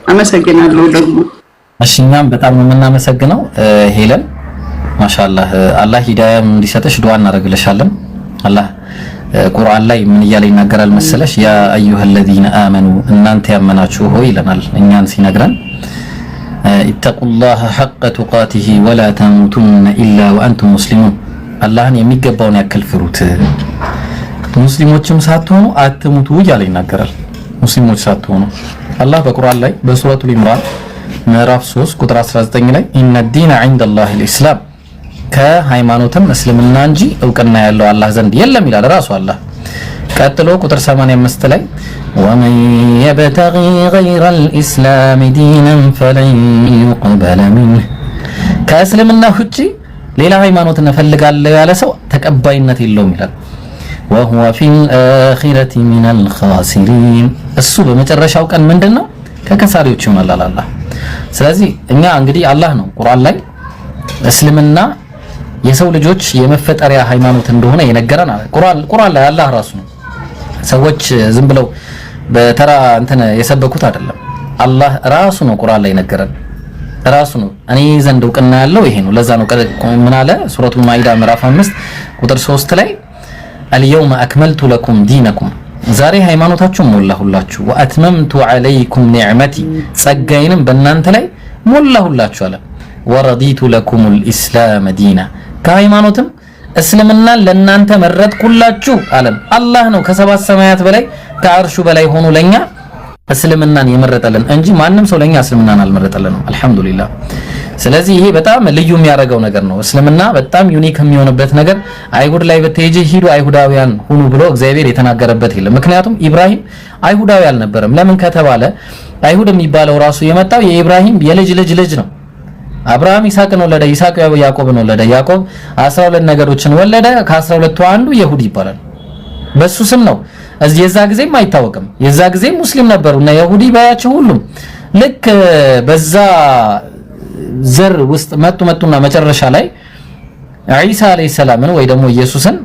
አመሰግናለሁ። ደግሞ እሺ እኛም በጣም ነው የምናመሰግነው ሄለን። ማሻአላህ አላህ ሂዳያም እንዲሰጥሽ ዱዓ እናደርግልሻለን። አላህ ቁርአን ላይ ምን እያለ ይናገራል መሰለሽ? ያ አዩሀ الذين آمنوا እናንተ ያመናችሁ ሆይ ይለናል እኛን ሲነግረን ኢተቁላህ ሐቀ ቱቃቲሂ ወላ ተሙቱነ ኢላ ወአንቱም ሙስሊሙን። አላህን የሚገባውን ያክል ፍሩት፣ ሙስሊሞችም ሳትሆኑ አትሙቱ እያለ ይናገራል። ሙስሊሞች ሳትሆኑ አላህ በቁርአን ላይ በሱረቱል ኢምራን ምዕራፍ 3 ቁጥር 19 ላይ ኢነ ዲነ ዐንደላሂ አልኢስላም ከሃይማኖትም እስልምና እንጂ እውቅና ያለው አላህ ዘንድ የለም ይላል ራሱ አላህ። ቀጥሎ ቁጥር 85 ላይ ወመን የብተጊ ገይረ አልኢስላም ዲነን ፈለን ዩቅበለ ሚንሁ ከእስልምና ውጪ ሌላ ሃይማኖት እንፈልጋለሁ ያለ ሰው ተቀባይነት የለውም ይላል። ወሁወ ፊል አኺረቲ ሚነል ኻሲሪን እሱ በመጨረሻው ቀን ምንድነው ከከሳሪዎች ይሆናል አላህ። ስለዚህ እኛ እንግዲህ አላህ ነው ቁርአን ላይ እስልምና የሰው ልጆች የመፈጠሪያ ሃይማኖት እንደሆነ የነገረን ቁርአን ላይ አላህ ራሱ ነው። ሰዎች ዝም ብለው በተራ እንትን የሰበኩት አይደለም። አላህ ራሱ ነው ቁርአን ላይ ነገረን ራሱ ነው። እኔ ዘንድ እውቅና ያለው ይሄ ነው። ለዛ ነው ምን አለ ሱረቱል ማኢዳ ምዕራፍ 5 ቁጥር 3 ላይ አልየውመ አክመልቱ ለኩም ዲነኩም ዛሬ ሃይማኖታችሁን ሞላሁላችሁ ወአትመምቱ ዐለይኩም ኒዕመቲ ጸጋዬንም በእናንተ ላይ ሞላሁላችሁ አለ። ወረዲቱ ለኩሙል ኢስላም ዲና ከሃይማኖትም እስልምናን ለእናንተ መረጥኩላችሁ አለን። አላህ ነው ከሰባት ሰማያት በላይ ከአርሹ በላይ ሆኖ ለኛ እስልምናን የመረጠልን እንጂ ማንም ሰው ለኛ እስልምናን አልመረጠልንም። አልሐምዱሊላህ። ስለዚህ ይሄ በጣም ልዩ የሚያደርገው ነገር ነው። እስልምና በጣም ዩኒክ የሚሆንበት ነገር አይሁድ ላይ በተሄጂ ሂዱ አይሁዳውያን ሁኑ ብሎ እግዚአብሔር የተናገረበት የለም። ምክንያቱም ኢብራሂም አይሁዳዊ አልነበረም። ለምን ከተባለ አይሁድ የሚባለው ራሱ የመጣው የኢብራሂም የልጅ ልጅ ልጅ ነው። አብርሃም ይስሐቅን ወለደ፣ ይስሐቅ ያዕቆብን ወለደ፣ ያዕቆብ 12 ነገዶችን ወለደ። ከ12ቱ አንዱ ይሁዲ ይባላል። በሱ ስም ነው። የዛ ጊዜም አይታወቅም። የዛ ጊዜ ሙስሊም ነበሩና ይሁዲ ባያቸው ሁሉም ልክ በዛ ዘር ውስጥ መጡና መጨረሻ ላይ ኢሳ አለይሂ ሰላምን ወይ ደግሞ ኢየሱስን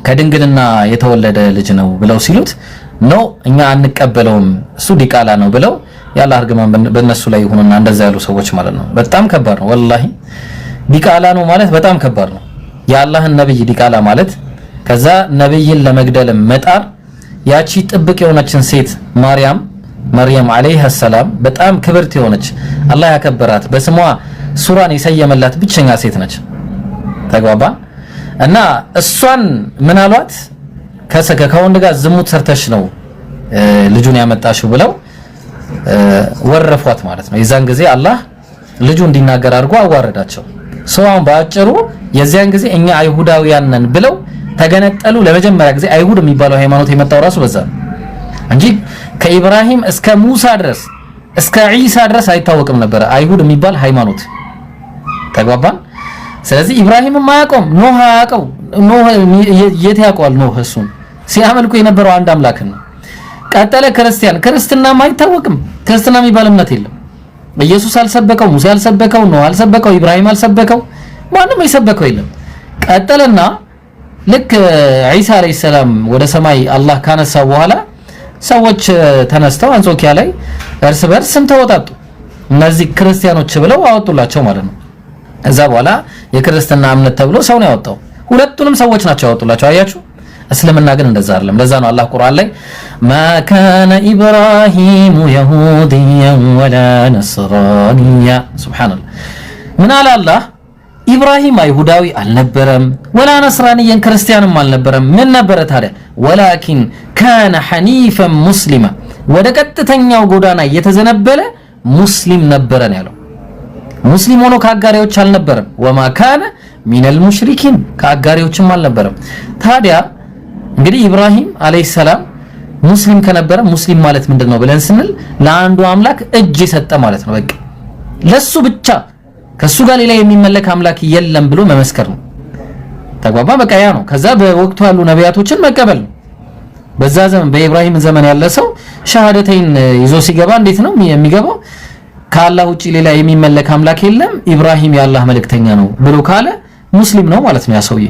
ከድንግልና የተወለደ ልጅ ነው ብለው ሲሉት ኖ እኛ አንቀበለውም እሱ ዲቃላ ነው ብለው ያላህ እርግማን በእነሱ ላይ ይሁንና እንደዛ ያሉ ሰዎች ማለት ነው። በጣም ከባድ ነው ወላሂ። ዲቃላ ነው ማለት በጣም ከባድ ነው። የአላህን ነብይ ዲቃላ ማለት ከዛ ነብይን ለመግደል መጣር ያቺ ጥብቅ የሆነችን ሴት መርየም አለይሃ ሰላም በጣም ክብርት የሆነች አላህ ያከበራት በስሟ ሱራን የሰየመላት ብቸኛ ሴት ነች። ተግባባ እና እሷን ምን አሏት? ከወንድ ጋር ዝሙት ሰርተሽ ነው ልጁን ያመጣሽው ብለው ወረፏት ማለት ነው። የዛን ጊዜ አላህ ልጁ እንዲናገር አድርጎ አዋረዳቸው። ሰውን በአጭሩ የዚያን ጊዜ እኛ አይሁዳውያን ነን ብለው ተገነጠሉ። ለመጀመሪያ ጊዜ አይሁድ የሚባለው ሃይማኖት የመጣው ራሱ በዛ እንጂ ከኢብራሂም እስከ ሙሳ ድረስ እስከ ዒሳ ድረስ አይታወቅም ነበር አይሁድ የሚባል ሃይማኖት። ተግባባን። ስለዚህ ኢብራሂም ማያውቀው ኖህ ያውቀው ኖህ የት ያውቀዋል? ኖህ እሱን ሲያመልኩ የነበረው አንድ አምላክ ነው። ቀጠለ ክርስትናም አይታወቅም። ክርስትና የሚባል እምነት የለም። ኢየሱስ አልሰበከው፣ ሙሳ አልሰበከው፣ ኖህ አልሰበከው፣ ኢብራሂም አልሰበከው፣ ማንም የሰበከው የለም። ቀጠለና ልክ ዒሳ አለይሂ ሰላም ወደ ሰማይ አላህ ካነሳው በኋላ ሰዎች ተነስተው አንጾኪያ ላይ እርስ በርስ ስም ተወጣጡ። እነዚህ ክርስቲያኖች ብለው አወጡላቸው ማለት ነው። እዛ በኋላ የክርስትና እምነት ተብሎ ሰው ነው ያወጣው። ሁለቱንም ሰዎች ናቸው ያወጡላቸው። አያችሁ። እስልምና ግን እንደዛ አይደለም። ለዛ ነው አላህ ቁርአን ላይ ማ ካነ ኢብራሂሙ የሁዲያን ወላ ነስራንያ ሱብሃንአላህ ምን አለ አላህ ኢብራሂም አይሁዳዊ አልነበረም፣ ወላ ነስራንያን ክርስቲያንም አልነበረም። ምን ነበረ ታዲያ? ወላኪን ካነ ሐኒፈን ሙስሊማ ወደ ቀጥተኛው ጎዳና የተዘነበለ ሙስሊም ነበረ ነው ያለው። ሙስሊም ሆኖ ከአጋሪዎች አልነበረም። ወማ ካነ ሚነል ሙሽሪኪን ከአጋሪዎችም አልነበረም። ታዲያ እንግዲህ ኢብራሂም አለይሂ ሰላም ሙስሊም ከነበረ ሙስሊም ማለት ምንድነው ብለን ስንል ለአንዱ አምላክ እጅ የሰጠ ማለት ነው። በቃ ለሱ ብቻ ከሱ ጋር ሌላ የሚመለክ አምላክ የለም ብሎ መመስከር ነው። ተግባባ። በቃ ያ ነው። ከዛ በወቅቱ ያሉ ነቢያቶችን መቀበል ነው። በዛ ዘመን በኢብራሂም ዘመን ያለ ሰው ሸሃደተይን ይዞ ሲገባ እንዴት ነው የሚገባው? ከአላህ ውጪ ሌላ የሚመለክ አምላክ የለም፣ ኢብራሂም የአላህ መልእክተኛ ነው ብሎ ካለ ሙስሊም ነው ማለት ነው ያ ሰውዬ።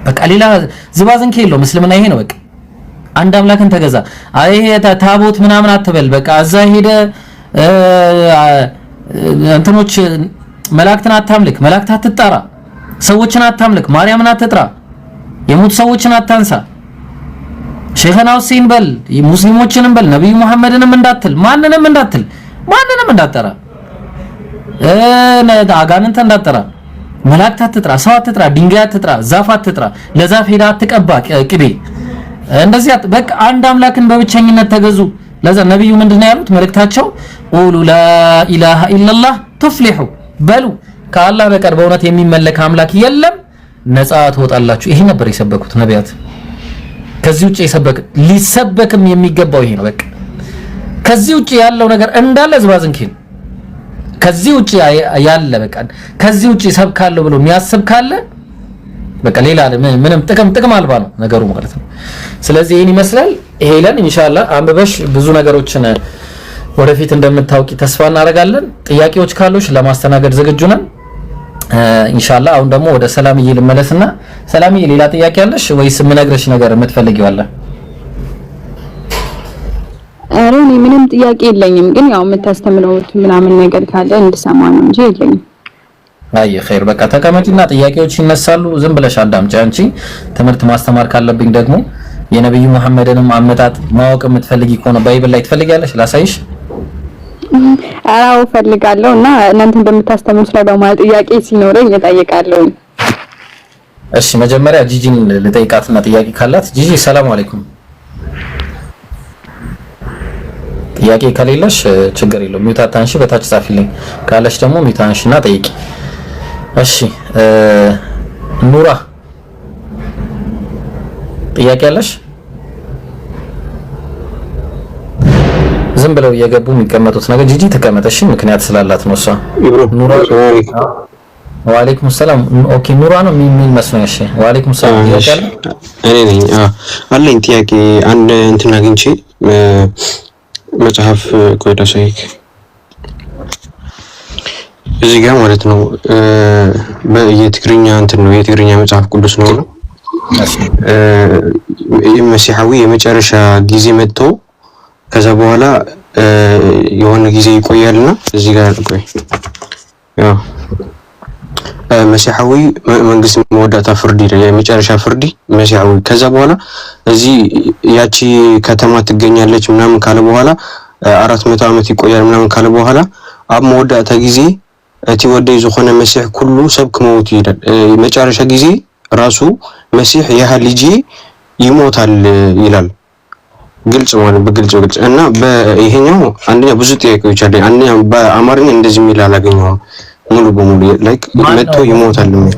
በቃ ሌላ ዝባዝንኬ የለውም። እስልምና ይሄ ነው። በቃ አንድ አምላክን ተገዛ። አይ ታቦት ምናምን አትበል። በቃ እዛ ሄደ እንትኖች መላእክትን አታምልክ፣ መላእክት አትጣራ፣ ሰዎችን አታምልክ፣ ማርያምን አትጥራ፣ የሞቱ ሰዎችን አታንሳ፣ ሼኽና ሁሴን በል፣ ሙስሊሞችንም በል፣ ነብዩ መሐመድንም እንዳትል፣ ማንንም እንዳትጠራ፣ አጋንንት እንዳትጠራ፣ መላእክት አትጥራ፣ ሰው አትጥራ፣ ድንጋይ አትጥራ፣ ዛፍ አትጥራ፣ ለዛፍ ሄዳ አትቀባ ቅቤ። እንደዚህ በቃ አንድ አምላክን በብቸኝነት ተገዙ። ለዛ ነብዩ ምንድነው ያሉት መልእክታቸው? ቁሉ ላ ኢላሃ ኢላላህ ትፍሊሑ በሉ ከአላህ በቀር በእውነት የሚመለክ አምላክ የለም ነፃ ትወጣላችሁ። ይሄ ነበር የሰበኩት ነቢያት። ከዚህ ውጪ ሊሰበክም የሚገባው ይሄ ነው። በቃ ከዚህ ውጪ ያለው ነገር እንዳለ ዝባዝንኪ ነው። ከዚህ ውጪ ያለ በቃ ከዚህ ውጪ ሰብካለሁ ብሎ የሚያስብ ካለ በቃ ሌላ ምንም ጥቅም አልባ ነው ነገሩ ማለት ነው። ስለዚህ ይሄን ይመስላል። ሄለን ኢንሻአላህ አንብበሽ ብዙ ነገሮችን ወደፊት እንደምታውቂ ተስፋ እናደርጋለን። ጥያቄዎች ካሉሽ ለማስተናገድ ዝግጁ ነን ኢንሻአላህ። አሁን ደግሞ ወደ ሰላምዬ ልመለስና ሰላምዬ ሌላ ጥያቄ አለሽ ወይስ የምነግርሽ ነገር የምትፈልጊው አለ? ኧረ እኔ ምንም ጥያቄ የለኝም፣ ግን ያው የምታስተምረው ምናምን ነገር ካለ እንድሰማ ነው እንጂ የለኝም። አይ ኸይር በቃ ተቀመጪና ጥያቄዎች ይነሳሉ። ዝም ብለሽ አዳምጪ። አንቺ ትምህርት ማስተማር ካለብኝ ደግሞ የነብዩ መሐመድንም አመጣጥ ማወቅ የምትፈልጊ ከሆነ ባይብል ላይ ትፈልጊያለሽ ላሳይሽ? አዎ ፈልጋለሁ እና እናንተን በምታስተምሩት ላይ በማለት ጥያቄ ሲኖረኝ እጠይቃለሁ። እሺ መጀመሪያ ጂጂን ልጠይቃትና ጥያቄ ካላት ጂጂ ሰላም አለይኩም። ጥያቄ ከሌለሽ ችግር የለውም ሚውት አታንሺ፣ በታች ጻፊልኝ። ካለሽ ደግሞ ሚውት አንሺና ጠይቂ። እሺ ኑራ ጥያቄ አለሽ? ዝም ብለው እየገቡ የሚቀመጡት ነገር ጂጂ ተቀመጠሽ፣ ምክንያት ስላላት ነው እሷ። ኑራ ወአለይኩም ሰላም። ኦኬ ኑራ ነው የሚል መስሎኝ። እሺ ወአለይኩም ሰላም። ጥያቄ አለ? እኔ ነኝ አለኝ ጥያቄ። አንድ እንትን አግኝቼ መጽሐፍ ቆይታ ሳይክ እዚህ ጋር ማለት ነው የትግርኛ እንትን ነው የትግርኛ መጽሐፍ ቅዱስ ነው። መሲሐዊ የመጨረሻ ጊዜ መጥቶ ከዛ በኋላ የሆነ ጊዜ ይቆያልና እዚህ ጋር ቆይ ያው መሲሐዊ መንግስት መወዳታ ፍርድ ይላል። የመጨረሻ ፍርድ መሲሐዊ። ከዛ በኋላ እዚህ ያቺ ከተማ ትገኛለች ምናምን ካለ በኋላ 400 ዓመት ይቆያል ምናምን ካለ በኋላ አብ መወዳታ ጊዜ እቲ ወደይ ዝኾነ መሲሕ ኩሉ ሰብ ክመውት ይላል። መጨረሻ ጊዜ ራሱ መሲሕ ያህ ልጅ ይሞታል ይላል። ግልጽ ማለት በግልጽ እና በይሄኛው አንደኛ ብዙ ጥያቄዎች አለ። አንደኛ በአማርኛ እንደዚህ የሚል አላገኘሁም ሙሉ በሙሉ ላይክ መጥቶ ይሞታል የሚል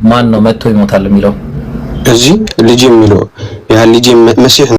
ማን ነው መጥቶ ይሞታል የሚለው? እዚህ ልጅ የሚለው ያ ልጅ መሲሕ